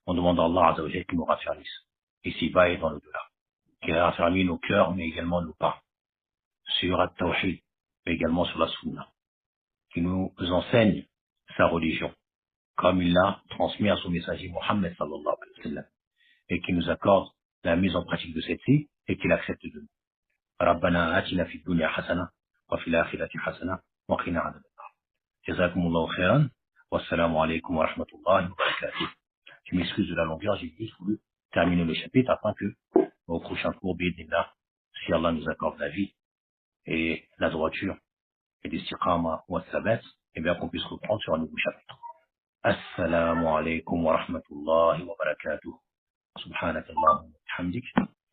On demande à Allah Azza wa Jalla qu'il nous raffermisse, ici-bas et dans le-delà. Qu'il raffermisse nos cœurs, mais également nos pas, sur At-Tawhid, mais également sur la Sunna. Qu'il nous enseigne sa religion, comme il l'a transmis à son messager Mohammed sallallahu alayhi wa sallam, et qu'il nous accorde la mise en pratique de cette-ci, et qu'il accepte de nous. ربنا آتنا في الدنيا حسنة وفي الآخرة حسنة وقنا عذاب النار. جزاكم الله خيرا والسلام عليكم ورحمة الله وبركاته. Je m'excuse de la longueur, j'ai juste voulu terminer le chapitre afin que au prochain cours, bi'idhnillah, si Allah nous accorde la vie et la droiture et l'istiqama wa thabat, et bien qu'on puisse reprendre sur un nouveau chapitre. Assalamu alaikum wa rahmatullahi wa barakatuh. سبحانك اللهم وبحمدك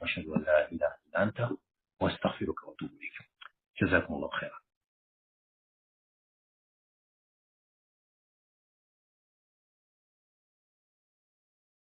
أشهد أن لا إله إلا أنت وأستغفرك وأتوب إليك. جزاكم الله خيرا.